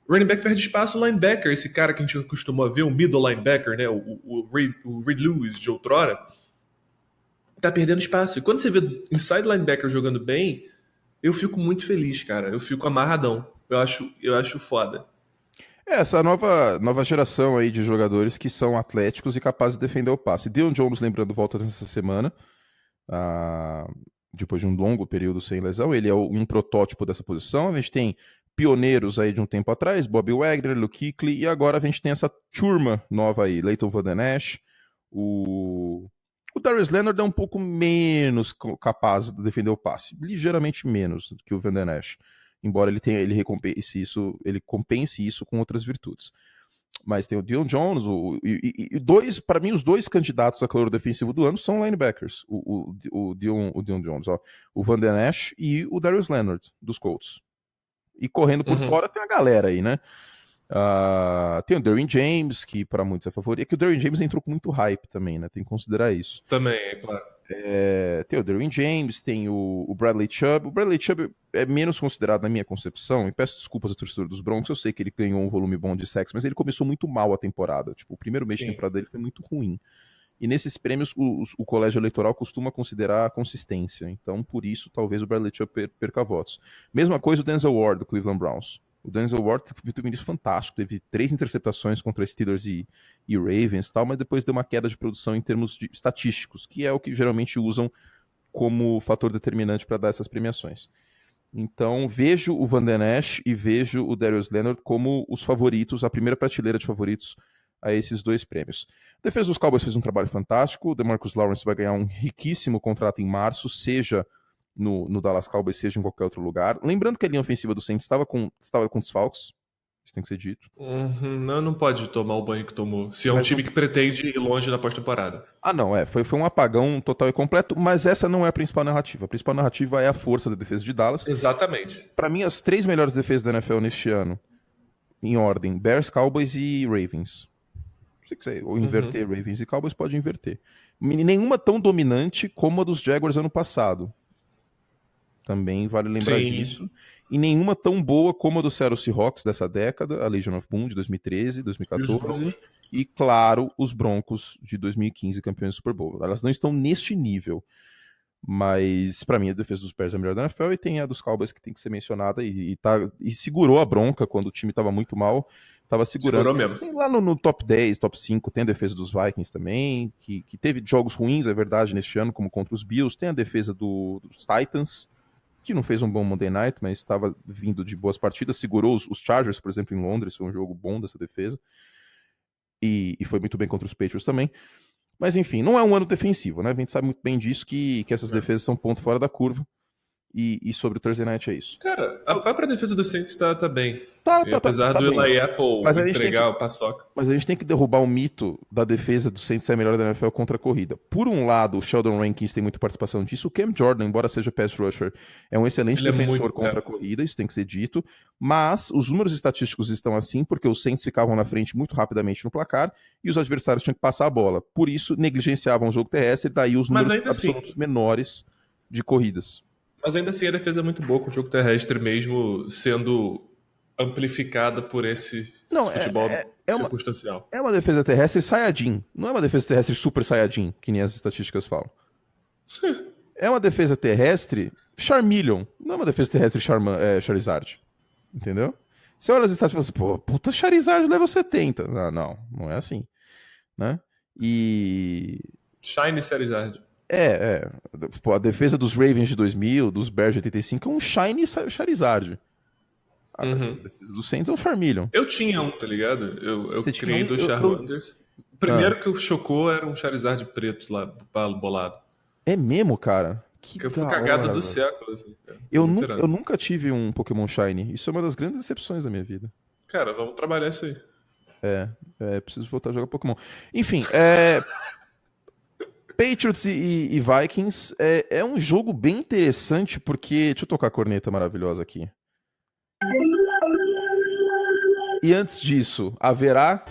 o running back perde espaço no linebacker, esse cara que a gente acostumou a ver, o middle linebacker, né, o Reed Lewis de outrora, tá perdendo espaço. E quando você vê inside linebacker jogando bem, eu fico muito feliz, cara. Eu fico amarradão. Eu acho foda. Essa nova geração aí de jogadores que são atléticos e capazes de defender o passe. Deion Jones, lembrando, volta nessa semana, depois de um longo período sem lesão. Ele é um protótipo dessa posição. A gente tem pioneiros aí de um tempo atrás, Bobby Wagner, Luke Kuechly, e agora a gente tem essa turma nova aí, Leighton Van Der Esch, o Darius Leonard é um pouco menos capaz de defender o passe, ligeiramente menos do que o Van Der Esch, embora ele compense isso com outras virtudes. Mas tem o Deion Jones, para mim, os dois candidatos a calor defensivo do ano são linebackers, o Deion Jones, o Van Der Esch e o Darius Leonard, dos Colts. E correndo por fora tem a galera aí, né? Tem o Derwin James, que para muitos é favorito. É que o Derwin James entrou com muito hype também, né? Tem que considerar isso. Também, é claro. Tem o Derwin James, tem o Bradley Chubb. O Bradley Chubb é menos considerado na minha concepção, e peço desculpas ao torcedor dos Broncos, eu sei que ele ganhou um volume bom de sacks, mas ele começou muito mal a temporada. Tipo, o primeiro mês de temporada dele foi muito ruim. E nesses prêmios, o colégio eleitoral costuma considerar a consistência. Então, por isso, talvez o Bradley Chubb perca votos. Mesma coisa o Denzel Ward, do Cleveland Browns. O Denzel Ward teve um início fantástico, teve 3 interceptações contra Steelers e Ravens, tal, mas depois deu uma queda de produção em termos estatísticos, que é o que geralmente usam como fator determinante para dar essas premiações. Então, vejo o Van Der Esch e vejo o Darius Leonard como os favoritos, a primeira prateleira de favoritos a esses dois prêmios. A defesa dos Cowboys fez um trabalho fantástico, o DeMarcus Lawrence vai ganhar um riquíssimo contrato em março, seja no Dallas Cowboys, seja em qualquer outro lugar. Lembrando que a linha ofensiva do Saints estava com desfalques, isso tem que ser dito. Não pode tomar o banho que tomou, se é um time que pretende ir longe na pós-temporada. Não, foi um apagão total e completo, mas essa não é a principal narrativa. A principal narrativa é a força da defesa de Dallas. Exatamente. Para mim, as 3 melhores defesas da NFL neste ano, em ordem, Bears, Cowboys e Ravens. Se quiser ou inverter Ravens e Cowboys, pode inverter. Nenhuma tão dominante como a dos Jaguars ano passado. Também vale lembrar disso. E nenhuma tão boa como a do Seattle Seahawks dessa década, a Legion of Boom de 2013, 2014. E claro, os Broncos de 2015, campeões do Super Bowl. Elas não estão neste nível. Mas, pra mim, a defesa dos Bears é a melhor da NFL e tem a dos Cowboys que tem que ser mencionada e segurou a bronca quando o time tava muito mal, tava segurando. Segurou mesmo. Tem lá no top 10, top 5, tem a defesa dos Vikings também, que teve jogos ruins, é verdade, neste ano, como contra os Bills. Tem a defesa dos Titans, que não fez um bom Monday Night, mas estava vindo de boas partidas. Segurou os Chargers, por exemplo, em Londres, foi um jogo bom dessa defesa. E foi muito bem contra os Patriots também. Mas enfim, não é um ano defensivo, né? A gente sabe muito bem disso, que essas defesas são ponto fora da curva. E sobre o Thursday Night é isso. Cara, a própria defesa do Saints tá bem. Tá, E apesar tá do bem. Eli Apple Mas a gente tem entregar que, o paçoca. mas a gente tem que derrubar o mito da defesa do Saints ser a melhor da NFL contra a corrida. Por um lado, o Sheldon Rankins tem muita participação disso. O Cam Jordan, embora seja pass rusher, é um excelente Ele é defensor muito- contra a corrida, isso tem que ser dito. Mas os números estatísticos estão assim porque os Saints ficavam na frente muito rapidamente no placar e os adversários tinham que passar a bola. Por isso, negligenciavam o jogo terrestre e daí os Mas números ainda assim- absolutos menores de corridas. Mas ainda assim a defesa é muito boa com o jogo terrestre, mesmo sendo amplificada por esse Não, futebol é uma, circunstancial. é uma defesa terrestre Saiyajin. Não é uma defesa terrestre super Saiyajin, que nem as estatísticas falam. É uma defesa terrestre Charmeleon. Não é uma defesa terrestre Charizard. Entendeu? Você olha as estatísticas e fala assim, pô, puta Charizard level 70. Não é assim. Né? E... Shine Charizard. Pô, a defesa dos Ravens de 2000, dos Bears de 85 é um Shiny Charizard. A defesa dos Saints é um Charmeleon. Eu tinha um, tá ligado? Eu Você tinha criei um? dois Charmanders. O primeiro que chocou era um Charizard preto lá, bolado. É mesmo, cara? Que foi da cagada hora, do velho. século, assim, cara. Eu, Muito nu irado. eu nunca tive um Pokémon Shiny. Isso é uma das grandes decepções da minha vida. Cara, vamos trabalhar isso aí. Preciso voltar a jogar Pokémon. Enfim, Patriots e Vikings é um jogo bem interessante porque. Deixa eu tocar a corneta maravilhosa aqui. E antes disso, haverá.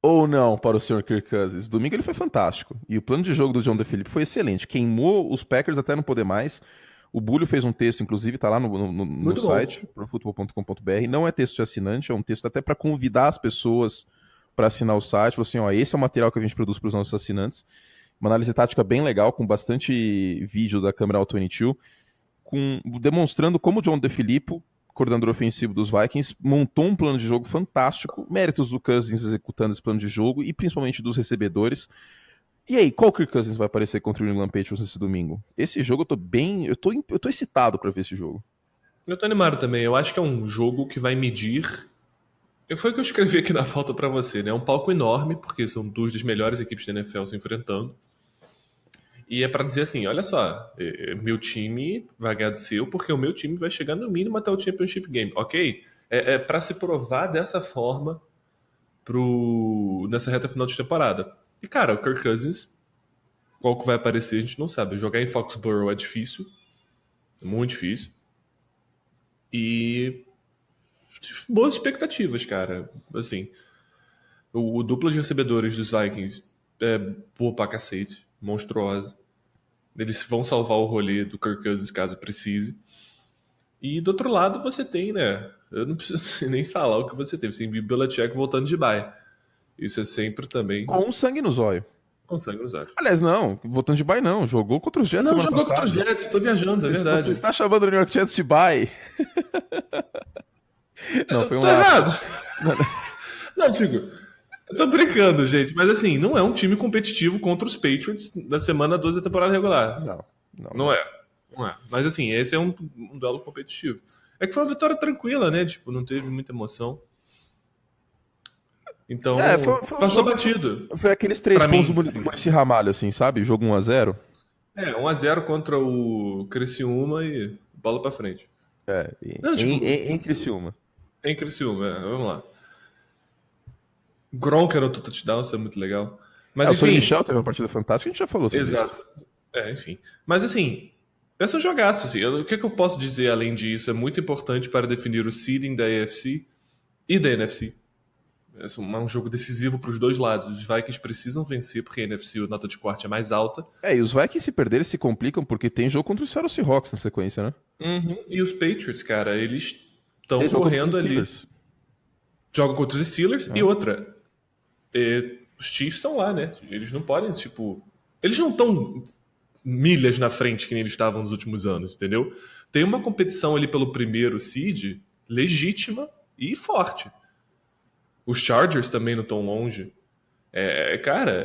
Ou não para o Sr. Kirk Cousins. Domingo ele foi fantástico. E o plano de jogo do John DeFilippo foi excelente. Queimou os Packers até não poder mais. O Bulho fez um texto, inclusive, tá lá no Muito bom. site, profutbol.com.br. Não é texto de assinante, é um texto até para convidar as pessoas para assinar o site. Falou assim, ó, esse é o material que a gente produz para os nossos assinantes. Uma análise tática bem legal, com bastante vídeo da câmera All-22, demonstrando como o John DeFilippo, coordenador ofensivo dos Vikings, montou um plano de jogo fantástico, méritos do Cousins executando esse plano de jogo e principalmente dos recebedores. E aí, qual Kirk Cousins vai aparecer contra o New England Patriots esse domingo? Esse jogo eu tô excitado pra ver esse jogo. Eu tô animado também. Eu acho que é um jogo que vai medir. Foi o que eu escrevi aqui na pauta pra você, né? É um palco enorme, porque são duas das melhores equipes da NFL se enfrentando. E é pra dizer assim, olha só, meu time vai ganhar do seu, porque o meu time vai chegar no mínimo até o Championship Game, ok? É pra se provar dessa forma nessa reta final de temporada. E cara, o Kirk Cousins, qual que vai aparecer, a gente não sabe. Jogar em Foxborough é difícil, é muito difícil. E boas expectativas, cara. Assim, o duplo de recebedores dos Vikings é boa pra cacete, monstruosa. Eles vão salvar o rolê do Kirk Cousins caso precise. E do outro lado você tem, né? Eu não preciso nem falar o que você teve. Você tem Bill Belichick voltando de bye. Isso é sempre também Com sangue no zóio. com sangue nos olhos. Aliás, não, voltando de bye não, jogou contra os Jets Não, semana jogou passada. contra os Jets, tô viajando, é Você verdade. está chamando o New York Jets de bye? Não, foi um Tô lapso. errado. Não, digo, eu tô brincando, gente, mas assim, não é um time competitivo contra os Patriots na semana 12 da temporada regular. Não é. Não é. Mas assim, esse é um duelo competitivo. É que foi uma vitória tranquila, né? Tipo, não teve muita emoção. Então, passou batido. Foi aqueles 3 Pra pontos mim, do Muricy Ramalho, assim, sabe? Jogo 1-0. 1-0 contra o Criciúma e bola pra frente. Não, tipo, Em Criciúma. em Criciúma, vamos lá. Gronk era outro touchdown, isso é muito legal. Mas O Sonny enfim, Michel teve uma partida fantástica, a gente já falou sobre isso. exato. Enfim. Mas assim, esse é um jogaço. Assim. O que eu posso dizer além disso? É muito importante para definir o seeding da AFC e da NFC. É um jogo decisivo para os dois lados. Os Vikings precisam vencer porque a NFC, a nota de corte é mais alta. E os Vikings se perderem se complicam porque tem jogo contra os Seattle Seahawks na sequência, né? E os Patriots, cara, eles estão Tem jogo correndo contra os ali. Steelers. Jogam contra os Steelers e outra. os Chiefs estão lá, né? Eles não podem, tipo... Eles não estão milhas na frente que nem eles estavam nos últimos anos, entendeu? Tem uma competição ali pelo primeiro seed legítima e forte. Os Chargers também não estão longe. Cara,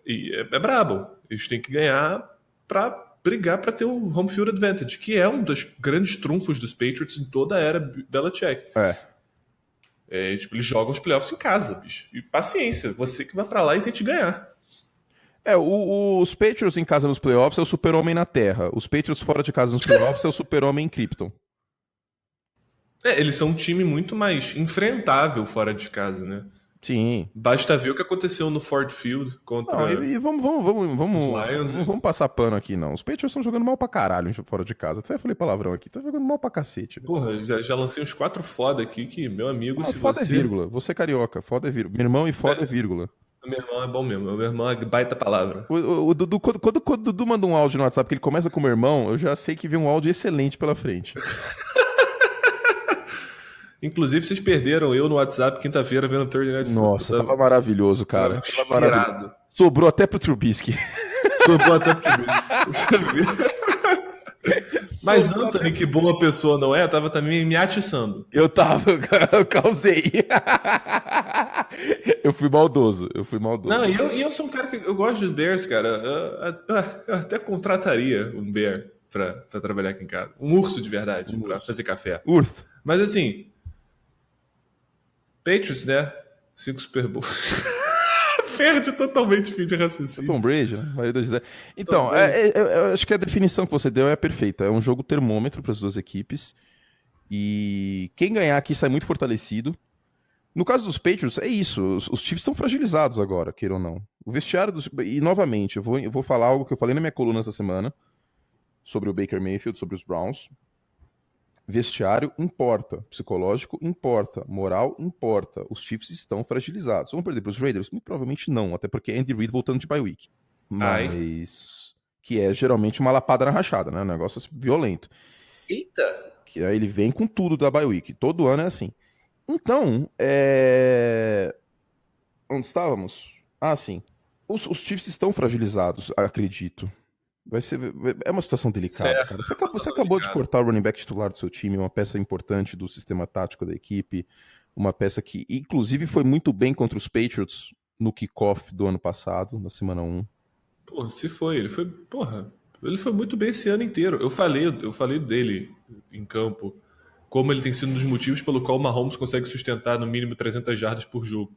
é brabo. Eles têm que ganhar pra brigar pra ter o home field advantage, que é um dos grandes trunfos dos Patriots em toda a era Belichick. Tipo, eles jogam os playoffs em casa, bicho. E paciência, você que vai pra lá e tente ganhar. Os Patriots em casa nos playoffs é o super-homem na Terra. Os Patriots fora de casa nos playoffs é o super-homem em Krypton. Eles são um time muito mais enfrentável fora de casa, né? Sim. Basta ver o que aconteceu no Ford Field contra os Lions. Não vamos passar pano aqui, não. Os Patriots estão jogando mal pra caralho fora de casa. Até falei palavrão aqui. Tá jogando mal pra cacete. Porra, já lancei uns 4 foda aqui que, meu amigo, se foda você... é vírgula. Você é carioca. Foda é vírgula. Meu irmão e foda é vírgula. O meu irmão é bom mesmo. O meu irmão é baita palavra. O Dudu, quando o Dudu manda um áudio no WhatsApp que ele começa com o meu irmão, eu já sei que vem um áudio excelente pela frente. Inclusive, vocês perderam eu no WhatsApp quinta-feira vendo o Thursday Night Football. Nossa, tava maravilhoso, cara. Tava inspirado. Sobrou até pro Trubisky. Sobrou até pro Trubisky. Mas Anthony, que boa pessoa não é, tava também me atiçando. Eu causei. Eu fui maldoso. Não, e eu sou um cara que eu gosto dos Bears, cara. Eu até contrataria um Bear pra trabalhar aqui em casa. Um urso de verdade, pra fazer café. Urso. Mas assim, Patriots, né? 5 Super Bowls. Perde totalmente o fim de raciocínio. Tom Brady, né? Maria da José. Então, eu acho que a definição que você deu é perfeita. É um jogo termômetro para as duas equipes. E quem ganhar aqui sai muito fortalecido. No caso dos Patriots, é isso. Os Chiefs estão fragilizados agora, queira ou não. O vestiário dos... E, novamente, eu vou falar algo que eu falei na minha coluna essa semana sobre o Baker Mayfield, sobre os Browns. Vestiário importa, psicológico importa, moral importa. Os Chiefs estão fragilizados. Vão perder para os Raiders? Muito provavelmente não, até porque Andy Reid voltando de bye week. Mas que é geralmente uma lapada na rachada, né? Um negócio violento. Eita! Que aí ele vem com tudo da bye week. Todo ano é assim. Então, onde estávamos? Ah, sim. Os Chiefs estão fragilizados, acredito. É uma situação delicada, certo, cara. Você acabou de cortar o running back titular do seu time, uma peça importante do sistema tático da equipe, uma peça que, inclusive, foi muito bem contra os Patriots no kickoff do ano passado, na semana 1. Pô, se foi. Ele foi muito bem esse ano inteiro. Eu falei dele em campo, como ele tem sido um dos motivos pelo qual o Mahomes consegue sustentar no mínimo 300 jardas por jogo.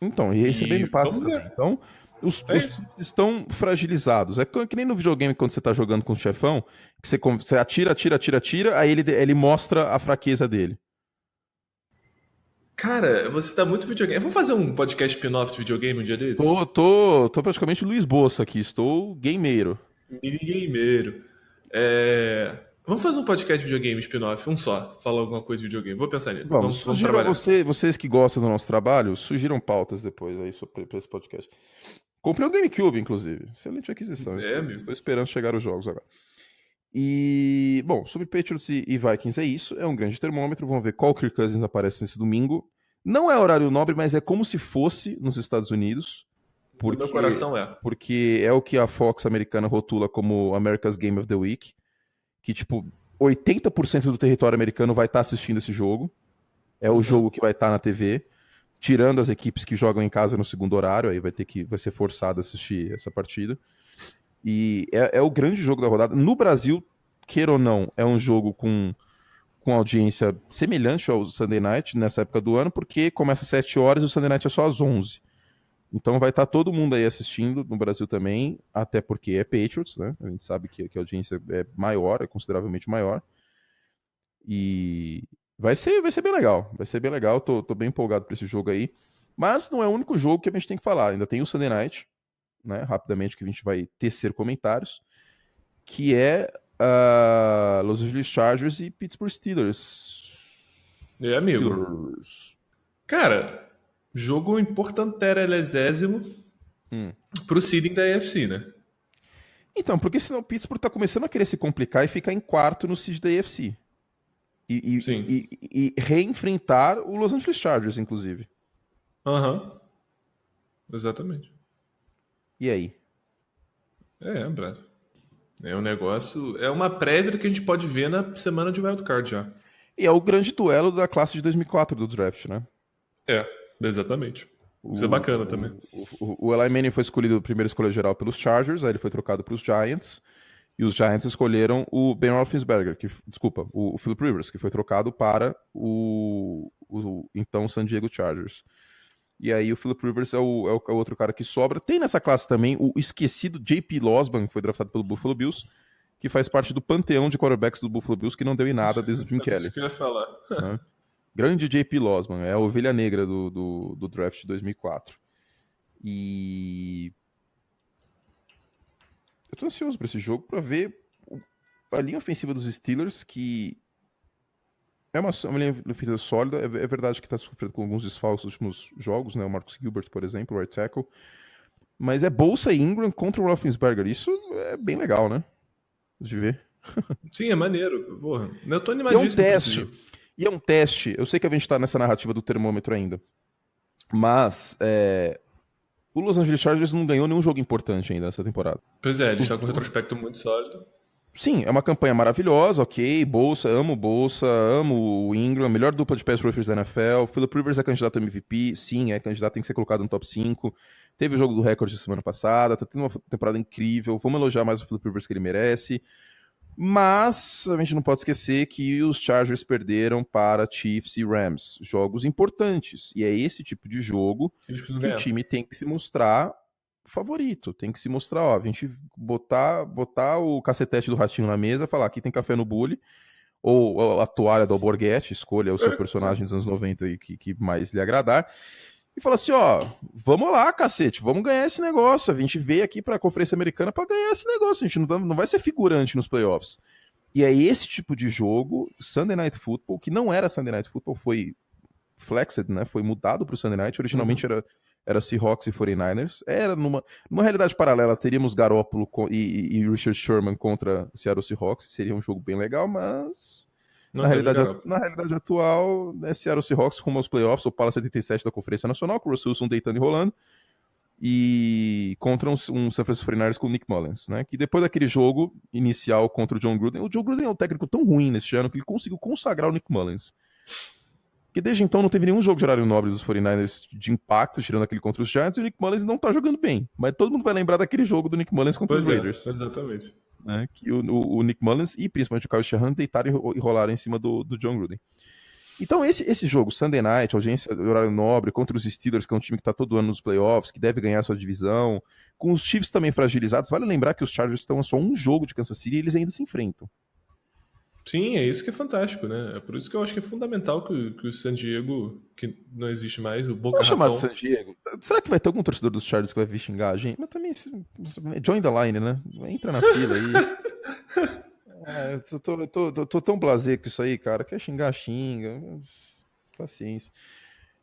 Então, e recebendo passes também. Então, os estão fragilizados. É que nem no videogame, quando você tá jogando com o chefão, que você atira, aí ele mostra a fraqueza dele. Cara, você tá muito videogame. Vamos fazer um podcast spin-off de videogame um dia desses? Tô praticamente Luiz Bossa aqui, estou gameiro. Mini gameiro. Vamos fazer um podcast de videogame spin-off, um só, falar alguma coisa de videogame. Vou pensar nisso. Vamos trabalhar. Vocês que gostam do nosso trabalho, sugiram pautas depois aí para esse podcast. Comprei um GameCube, inclusive. Excelente aquisição. Estou esperando chegar os jogos agora. E, bom, sobre Patriots e Vikings é isso. É um grande termômetro. Vamos ver qual Kirk Cousins aparece nesse domingo. Não é horário nobre, mas é como se fosse nos Estados Unidos. Porque, meu coração porque é o que a Fox americana rotula como America's Game of the Week. Que, tipo, 80% do território americano vai estar assistindo esse jogo. É o jogo que vai estar na TV. Tirando as equipes que jogam em casa no segundo horário, aí vai ser forçado a assistir essa partida. E é o grande jogo da rodada. No Brasil, queira ou não, é um jogo com audiência semelhante ao Sunday Night nessa época do ano, porque começa às 7 horas e o Sunday Night é só às 11. Então vai estar todo mundo aí assistindo, no Brasil também, até porque é Patriots, né? A gente sabe que a audiência é maior, é consideravelmente maior. E vai ser bem legal. Vai ser bem legal. Tô bem empolgado pra esse jogo aí. Mas não é o único jogo que a gente tem que falar. Ainda tem o Sunday Night, né? Rapidamente, que a gente vai tecer comentários. Que é Los Angeles Chargers e Pittsburgh Steelers. Amigo. Cara, jogo importantérelezésimo pro seeding da AFC, né? Então, porque senão o Pittsburgh tá começando a querer se complicar e ficar em quarto no seed da AFC. E reenfrentar o Los Angeles Chargers, inclusive. Exatamente. E aí? Brado. É um negócio. É uma prévia do que a gente pode ver na semana de Wildcard já. E é o grande duelo da classe de 2004 do draft, né? É, exatamente. Isso é bacana também. O Eli Manning foi escolhido primeira escolha geral pelos Chargers, aí ele foi trocado para os Giants, e os Giants escolheram o Ben Roethlisberger, desculpa, o Philip Rivers, que foi trocado para o então San Diego Chargers. E aí o Philip Rivers é o outro cara que sobra. Tem nessa classe também o esquecido J.P. Losman, que foi draftado pelo Buffalo Bills, que faz parte do panteão de quarterbacks do Buffalo Bills, que não deu em nada desde o Jim Kelly. Isso que eu ia falar. Né? Grande J.P. Losman, é a ovelha negra do draft de 2004. E eu tô ansioso pra esse jogo pra ver a linha ofensiva dos Steelers, que é uma linha ofensiva sólida. É verdade que tá sofrendo com alguns desfalques nos últimos jogos, né? O Marcus Gilbert, por exemplo, o right tackle. Mas é Bolsa e Ingram contra o Roethlisberger. Isso é bem legal, né? De ver. Sim, é maneiro. Porra, eu tô E é um animadíssimo pra esse teste. jogo. E é um teste. Eu sei que a gente tá nessa narrativa do termômetro ainda. Mas o Los Angeles Chargers não ganhou nenhum jogo importante ainda nessa temporada. Pois é, eles estão com um retrospecto muito sólido. Sim, é uma campanha maravilhosa, ok. Bolsa, amo o Ingram, melhor dupla de pass rushers da NFL. Philip Rivers é candidato a MVP, sim, é candidato, tem que ser colocado no top 5. Teve o jogo do recorde semana passada, tá tendo uma temporada incrível. Vamos elogiar mais o Philip Rivers que ele merece. Mas a gente não pode esquecer que os Chargers perderam para Chiefs e Rams, jogos importantes. E é esse tipo de jogo que o time tem que se mostrar favorito, tem que se mostrar, ó, a gente botar o cacetete do ratinho na mesa, falar aqui tem café no bule, ou a toalha do Alborguete, escolha o seu personagem dos anos 90 aí que mais lhe agradar, e fala assim, ó, vamos lá, cacete, vamos ganhar esse negócio, a gente veio aqui pra Conferência Americana pra ganhar esse negócio, a gente não vai ser figurante nos playoffs. E é esse tipo de jogo, Sunday Night Football, que não era Sunday Night Football, foi flexed, né, foi mudado pro Sunday Night, originalmente era Seahawks e 49ers. Era numa realidade paralela, teríamos Garoppolo e Richard Sherman contra Seattle Seahawks, seria um jogo bem legal, mas na realidade atual, né, Seattle Seahawks rumo aos playoffs, o Pala 77 da Conferência Nacional, com o Russell Wilson deitando e rolando, e contra um San Francisco 49ers com o Nick Mullins, né, que depois daquele jogo inicial contra o John Gruden é um técnico tão ruim nesse ano que ele conseguiu consagrar o Nick Mullins. Que desde então não teve nenhum jogo de horário nobre dos 49ers de impacto, tirando aquele contra os Giants, e o Nick Mullins não tá jogando bem. Mas todo mundo vai lembrar daquele jogo do Nick Mullins contra os Raiders. Exatamente. Né? Que o Nick Mullins e principalmente o Kyle Shanahan deitaram e rolaram em cima do John Gruden. Então esse jogo, Sunday Night, audiência de horário nobre, contra os Steelers, que é um time que tá todo ano nos playoffs, que deve ganhar a sua divisão, com os Chiefs também fragilizados, vale lembrar que os Chargers estão a só um jogo de Kansas City e eles ainda se enfrentam. Sim, é isso que é fantástico, né? É por isso que eu acho que é fundamental que o San Diego, que não existe mais, o Boca Vamos chamar Raton... de San Diego. Será que vai ter algum torcedor dos Chargers que vai vir xingar a gente? Mas também, join the line, né? Entra na fila aí. Eu tô tão blasé com isso aí, cara. Quer xingar, xinga. Paciência.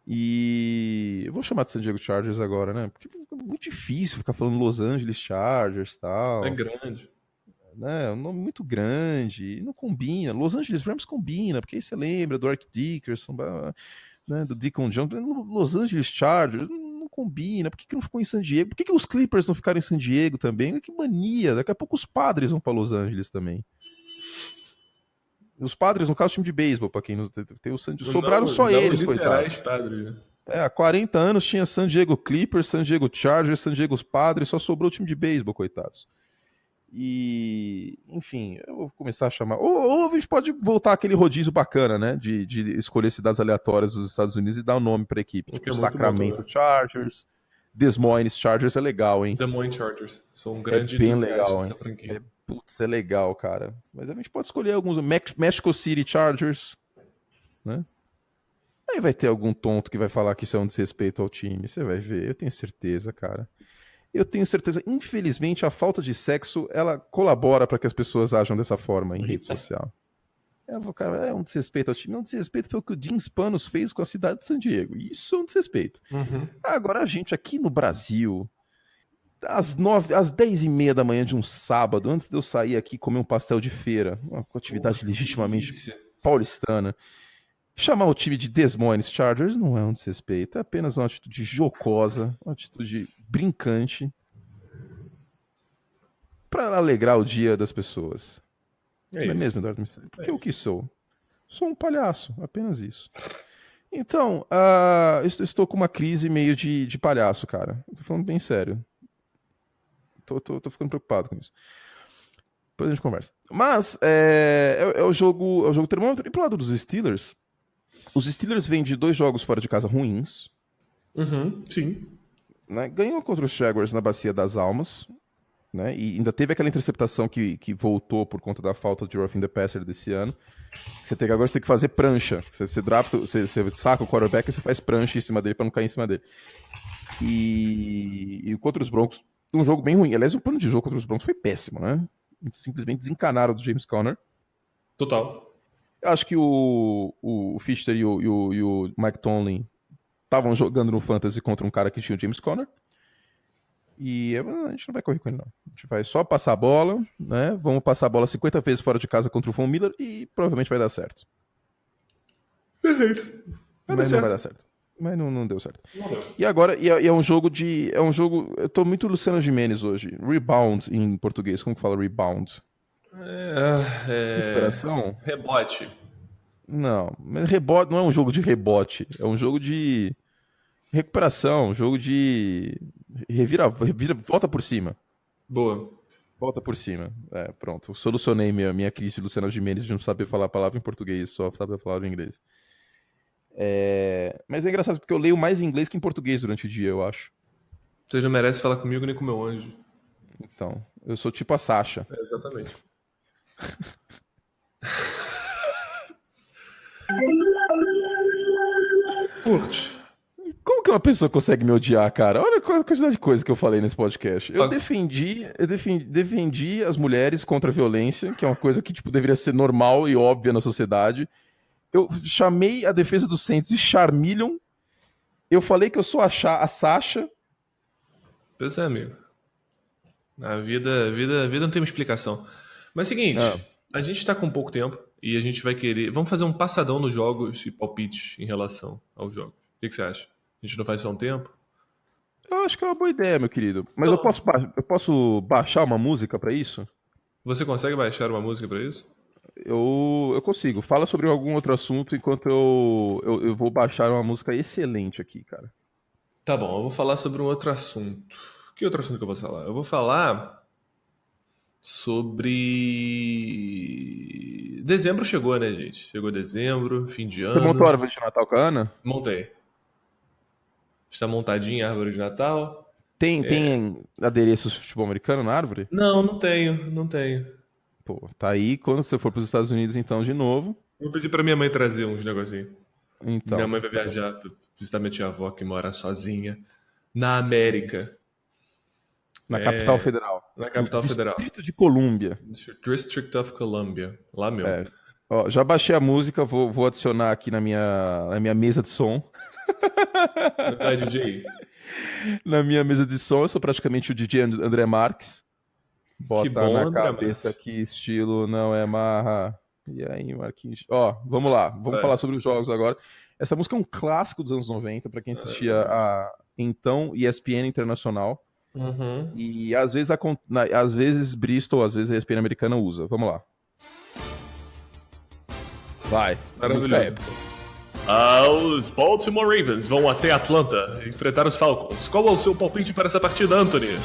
E eu vou chamar de San Diego Chargers agora, né? Porque é muito difícil ficar falando Los Angeles Chargers e tal. É grande. Né? Um nome muito grande, não combina. Los Angeles Rams combina, porque aí você lembra do Art Dickerson, né, do Deacon Jones. Los Angeles Chargers não combina. Por que não ficou em San Diego? Por que os Clippers não ficaram em San Diego também? Que mania. Daqui a pouco os Padres vão para Los Angeles também. Os Padres, no caso, time de beisebol, para quem não tem o San Diego. Sobraram só eles, coitados. Padre, né? Há 40 anos tinha San Diego Clippers, San Diego Chargers, San Diego Padres, só sobrou o time de beisebol, coitados. E, enfim, eu vou começar a chamar. Ou a gente pode voltar àquele rodízio bacana, né? De escolher cidades aleatórias dos Estados Unidos e dar um nome pra equipe. Tipo, Sacramento Chargers, Des Moines Chargers é legal, hein? Des Moines Chargers. Sou um grande bem legal, dessa franquia. Putz, é legal, cara. Mas a gente pode escolher alguns. Mexico City Chargers, né? Aí vai ter algum tonto que vai falar que isso é um desrespeito ao time. Você vai ver, eu tenho certeza, cara. Eu tenho certeza, infelizmente, a falta de sexo, ela colabora para que as pessoas ajam dessa forma em rede social. É um desrespeito ao time. Um desrespeito foi o que o Jim Spanos fez com a cidade de San Diego. Isso é um desrespeito. Agora, a gente aqui no Brasil, às 10h30 da manhã de um sábado, antes de eu sair aqui comer um pastel de feira, uma atividade legitimamente paulistana, Chamar o time de Des Moines Chargers não é um desrespeito, é apenas uma atitude jocosa, uma atitude brincante para alegrar o dia das pessoas. É Não é isso. mesmo, Eduardo Misteri? Porque É o isso. que sou? Sou um palhaço, apenas isso. Então, eu estou com uma crise meio de palhaço, cara. Eu tô falando bem sério. Tô ficando preocupado com isso. Depois a gente conversa. Mas é o jogo termômetro. E pro lado dos Steelers, os Steelers vêm de 2 jogos fora de casa ruins, Uhum, sim. né? Ganhou contra os Jaguars na Bacia das Almas, né? E ainda teve aquela interceptação que voltou por conta da falta de roughing the passer desse ano. Agora você tem que fazer prancha. Você drafta, você saca o quarterback e você faz prancha em cima dele pra não cair em cima dele. E contra os Broncos, um jogo bem ruim. Aliás, o plano de jogo contra os Broncos foi péssimo, né? Simplesmente desencanaram do James Conner. Total. Eu acho que o Fischer e o Mike Tomlin estavam jogando no Fantasy contra um cara que tinha o James Conner. E a gente não vai correr com ele, não. A gente vai só passar a bola, né? Vamos passar a bola 50 vezes fora de casa contra o Von Miller e provavelmente vai dar certo. Perfeito. Mas não vai dar certo. Mas não deu certo. Não deu. E agora, é um jogo de. É um jogo. Eu tô muito Luciano Gimenez hoje. Rebound em português. Como que fala rebound? Recuperação? Rebote. Não. Mas rebote não é um jogo de rebote. É um jogo de recuperação. Um jogo de. Volta por cima. Boa. Volta por cima. Pronto. Solucionei minha crise de Luciano Gimenez de não saber falar a palavra em português, só saber falar em inglês. Mas é engraçado porque eu leio mais em inglês que em português durante o dia, eu acho. Você não merece falar comigo nem com meu anjo. Então, eu sou tipo a Sasha. Exatamente. Curte. Como que uma pessoa consegue me odiar, cara? Olha a quantidade de coisa que eu falei nesse podcast. Eu defendi as mulheres contra a violência, que é uma coisa que tipo, deveria ser normal e óbvia na sociedade. Eu chamei a defesa dos Saints de Charmeleon. Eu falei que eu sou a Sasha. Pois é, amigo. A vida não tem uma explicação. Mas é o seguinte, a gente tá com pouco tempo e a gente vai querer... Vamos fazer um passadão nos jogos e palpites em relação aos jogos. O que você acha? A gente não faz só um tempo? Eu acho que é uma boa ideia, meu querido. Mas eu posso baixar uma música pra isso? Você consegue baixar uma música pra isso? Eu consigo. Fala sobre algum outro assunto enquanto eu vou baixar uma música excelente aqui, cara. Tá bom, eu vou falar sobre um outro assunto. Que outro assunto que eu vou falar? Eu vou falar sobre... Dezembro chegou, né, gente? Chegou dezembro, fim de ano. Você montou a árvore de Natal com a Ana? Montei. Está montadinha a árvore de Natal. Tem adereços de futebol americano na árvore? Não tenho. Pô, tá aí quando você for pros Estados Unidos, então, de novo. Vou pedir pra minha mãe trazer uns negocinhos. Então, Minha mãe vai viajar pra visitar minha tia-avó que mora sozinha na América. na capital federal. Na capital federal. Distrito de Colômbia. District of Columbia. Lá mesmo. Ó, já baixei a música, vou adicionar aqui na minha mesa de som. Vai, DJ. Na minha mesa de som, eu sou praticamente o DJ André Marques. Bota bom, na André cabeça Marques. que estilo não é marra. E aí, Marquinhos? Ó, vamos lá. Vamos falar sobre os jogos agora. Essa música é um clássico dos anos 90, pra quem assistia a então ESPN Internacional. Uhum. E às vezes Bristol, às vezes a ESPN americana usa. Vamos lá. Vai. Maravilhoso. Os Baltimore Ravens vão até Atlanta enfrentar os Falcons. Qual é o seu palpite para essa partida, Anthony?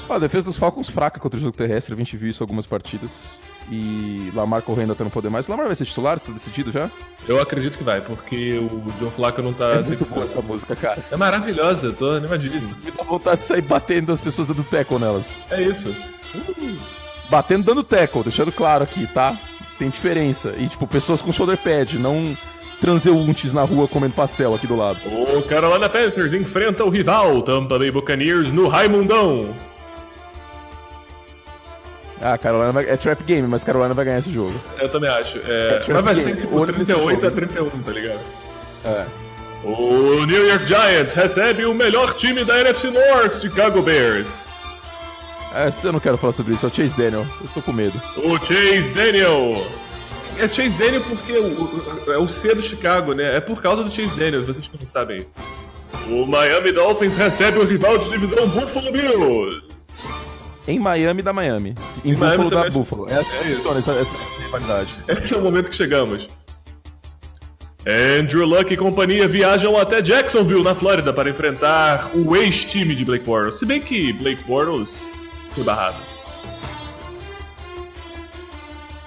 A defesa dos Falcons fraca contra o jogo terrestre. A gente viu isso em algumas partidas. E Lamar correndo até não poder mais. Lamar vai ser titular? Está decidido já? Eu acredito que vai, porque o John Flacco não tá... É muito boa essa música, cara. É maravilhosa, eu tô animadíssimo. Me dá vontade de sair batendo as pessoas dando tackle nelas. É isso. Batendo dando tackle, deixando claro aqui, tá? Tem diferença. E, tipo, pessoas com shoulder pad, não transeuntes na rua comendo pastel aqui do lado. O Carolina Panthers enfrenta o rival Tampa Bay Buccaneers no Raimundão. Carolina é trap game, mas Carolina vai ganhar esse jogo. Eu também acho. Mas vai ser tipo 38-31, tá ligado? O New York Giants recebe o melhor time da NFC North, Chicago Bears. Eu não quero falar sobre isso, é o Chase Daniel. Eu tô com medo. O Chase Daniel É Chase Daniel porque é o C do Chicago, né? É por causa do Chase Daniel, vocês que não sabem. O Miami Dolphins recebe o rival de divisão Buffalo Bills. Em Miami da Miami. Em Miami Buffalo da também. Buffalo. Essa é a rivalidade. Esse é o momento que chegamos. Andrew Luck e companhia viajam até Jacksonville, na Flórida, para enfrentar o ex-time de Blake Bortles. Se bem que Blake Bortles foi barrado.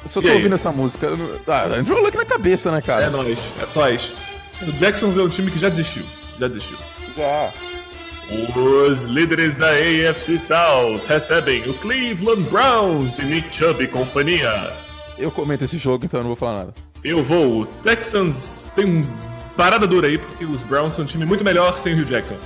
Se eu tô ouvindo essa música... Andrew Luck na cabeça, né, cara? É nóis. O Jacksonville é um time que já desistiu. Já. Os líderes da AFC South recebem o Cleveland Browns de Nick Chubb e companhia. Eu comento esse jogo, então eu não vou falar nada. Eu vou. O Texans tem um parada dura aí, porque os Browns são um time muito melhor sem o Hugh Jackson.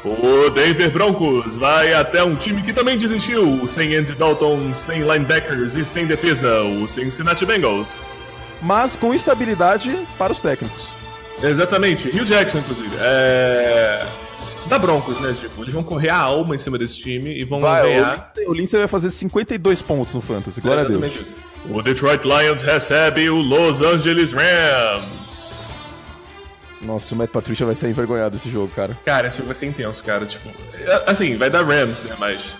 O Denver Broncos vai até um time que também desistiu, sem Andy Dalton, sem linebackers e sem defesa, o Cincinnati Bengals. Mas com estabilidade para os técnicos. Exatamente, Hugh Jackson, inclusive. Da Broncos, né? Tipo, eles vão correr a alma em cima desse time e vão ganhar. O Lindsay vai fazer 52 pontos no Fantasy, glória a Deus. Isso. O Detroit Lions recebe o Los Angeles Rams. Nossa, o Matt Patricia vai ser envergonhado desse jogo, cara. Cara, esse jogo vai ser intenso, cara. Tipo, assim, vai dar Rams, né? Mas.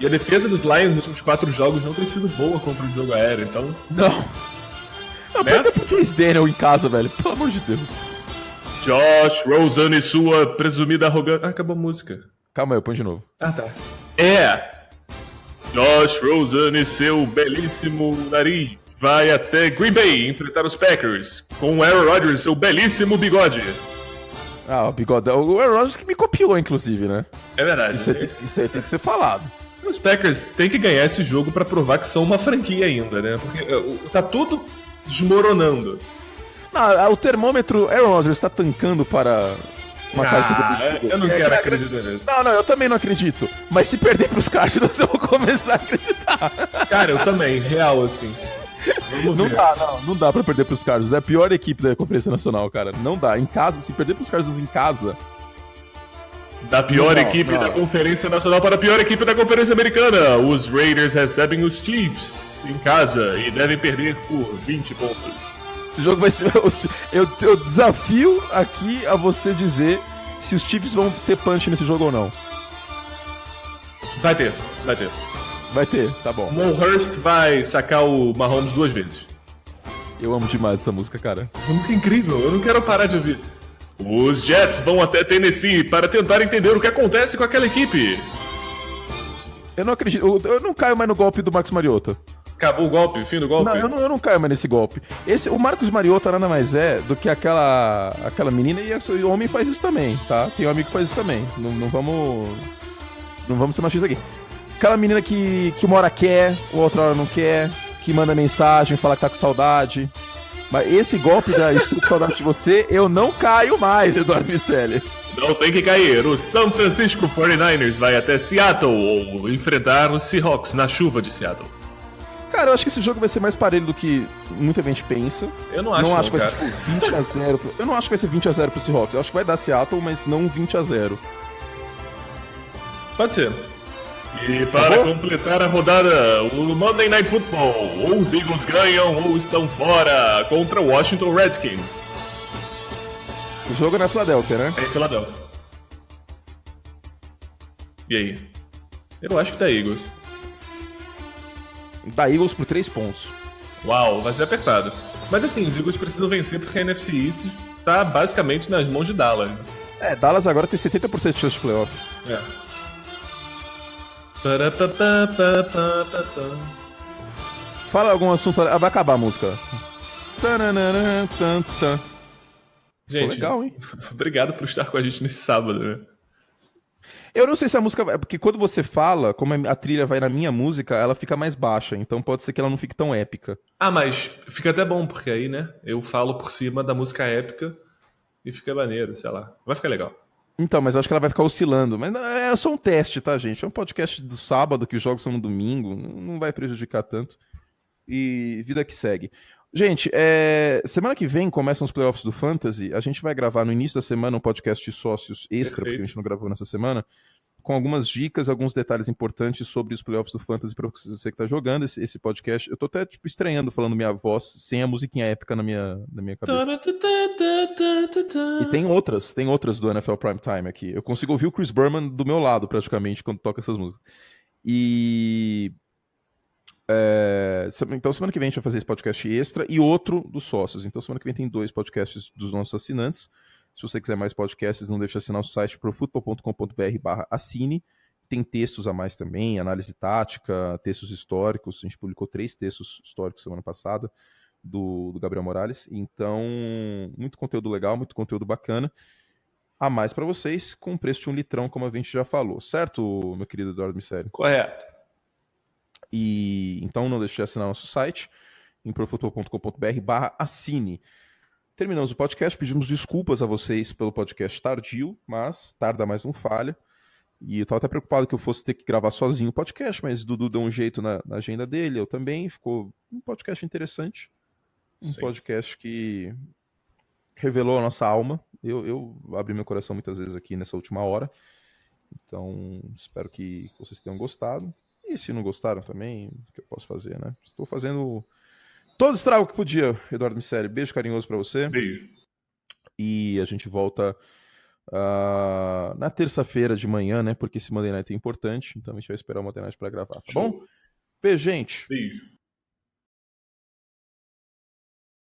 E a defesa dos Lions nos últimos 4 jogos não tem sido boa contra o jogo aéreo, então. Não. Pega pro Chase Daniel em casa, velho. Pelo amor de Deus. Josh Rosen e sua presumida arrogância. Acabou a música. Calma aí, eu ponho de novo. Tá. Josh Rosen e seu belíssimo nariz vai até Green Bay enfrentar os Packers com o Aaron Rodgers e seu belíssimo bigode. O bigode. O Aaron Rodgers que me copiou, inclusive, né? É verdade. Isso aí tem que ser falado. Os Packers têm que ganhar esse jogo pra provar que são uma franquia ainda, né? Porque tá tudo desmoronando. Não, o termômetro Aaron Rodgers está tancando para uma casa eu não quero acreditar nisso. Não, eu também não acredito. Mas se perder pros Cardinals, eu vou começar a acreditar. Cara, eu também, real, assim. Não dá pra perder pros Cardinals. É a pior equipe da Conferência Nacional, cara. Não dá. Em casa, se perder pros Cardinals em casa... Da pior equipe da Conferência Nacional para a pior equipe da Conferência Americana. Os Raiders recebem os Chiefs em casa e devem perder por 20 pontos. Esse jogo vai ser... Eu desafio aqui a você dizer se os Chiefs vão ter punch nesse jogo ou não. Vai ter. Vai ter, tá bom. Mo Hurst vai sacar o Mahomes 2 vezes. Eu amo demais essa música, cara. Essa música é incrível, eu não quero parar de ouvir. Os Jets vão até Tennessee para tentar entender o que acontece com aquela equipe. Eu não acredito, eu não caio mais no golpe do Marcos Mariota. Acabou o golpe, fim do golpe? Não, eu não caio mais nesse golpe. O Marcos Mariota nada mais é do que aquela menina, e o homem faz isso também, tá? Tem um amigo que faz isso também. Não vamos ser machistas aqui. Aquela menina que uma hora quer, outra hora não quer, que manda mensagem, fala que tá com saudade. Mas esse golpe da estou com saudade de você, eu não caio mais, Eduardo Miceli. Não tem que cair. O San Francisco 49ers vai até Seattle ou enfrentar os Seahawks na chuva de Seattle. Cara, eu acho que esse jogo vai ser mais parelho do que muita gente pensa. Eu não acho que vai ser tipo 20-0. Eu não acho que vai ser 20-0 pro Seahawks. Eu acho que vai dar Seattle, mas não 20-0. Pode ser. E para completar a rodada, o Monday Night Football, ou os Eagles ganham ou estão fora contra o Washington Redskins. O jogo é na Filadélfia, né? É em Filadélfia. E aí? Eu acho que tá Eagles. Dá Eagles por 3 pontos. Uau, vai ser apertado. Mas assim, os Eagles precisam vencer porque a NFC East tá basicamente nas mãos de Dallas. Dallas agora tem 70% de chance de playoff. Fala algum assunto. Vai acabar a música. Gente, legal, hein? Obrigado por estar com a gente nesse sábado, né? Eu não sei se a música... Porque quando você fala, como a trilha vai na minha música, ela fica mais baixa. Então pode ser que ela não fique tão épica. Mas fica até bom, porque aí, né? Eu falo por cima da música épica e fica maneiro, sei lá. Vai ficar legal. Então, mas eu acho que ela vai ficar oscilando. Mas é só um teste, tá, gente? É um podcast do sábado, que os jogos são no domingo. Não vai prejudicar tanto. E vida que segue. Gente, semana que vem começam os playoffs do Fantasy. A gente vai gravar no início da semana um podcast de sócios extra, porque a gente não gravou nessa semana, com algumas dicas, alguns detalhes importantes sobre os playoffs do Fantasy para você que está jogando esse podcast. Eu tô até tipo, estranhando falando minha voz sem a musiquinha épica na minha cabeça. E tem outras do NFL Prime Time aqui. Eu consigo ouvir o Chris Berman do meu lado, praticamente, quando toca essas músicas. E... então semana que vem a gente vai fazer esse podcast extra e outro dos sócios. Então semana que vem tem 2 podcasts dos nossos assinantes. Se você quiser mais podcasts, não deixe de assinar o site profutbol.com.br/assine. Tem textos a mais também, análise tática, textos históricos. A gente publicou 3 textos históricos semana passada do Gabriel Morales. Então, muito conteúdo legal, muito conteúdo bacana. A mais para vocês, com o preço de 1 litrão, como a gente já falou. Certo, meu querido Eduardo Miceli? Correto. E então não deixe de assinar nosso site em profutbol.com.br/assine. Terminamos o podcast, pedimos desculpas a vocês pelo podcast tardio, mas tarda mais não falha. E eu tava até preocupado que eu fosse ter que gravar sozinho o podcast, mas o Dudu deu um jeito na agenda dele, eu também. Ficou um podcast interessante. Um Sim. podcast que revelou a nossa alma. Eu abri meu coração muitas vezes aqui nessa última hora. Então, espero que vocês tenham gostado. E se não gostaram também, o que eu posso fazer, né? Estou fazendo todo o estrago que podia, Eduardo Miceli. Beijo carinhoso pra você. Beijo. E a gente volta na terça-feira de manhã, né? Porque esse Monday Night é importante. Então a gente vai esperar o Monday Night pra gravar, tá bom? Beijo, gente. Beijo.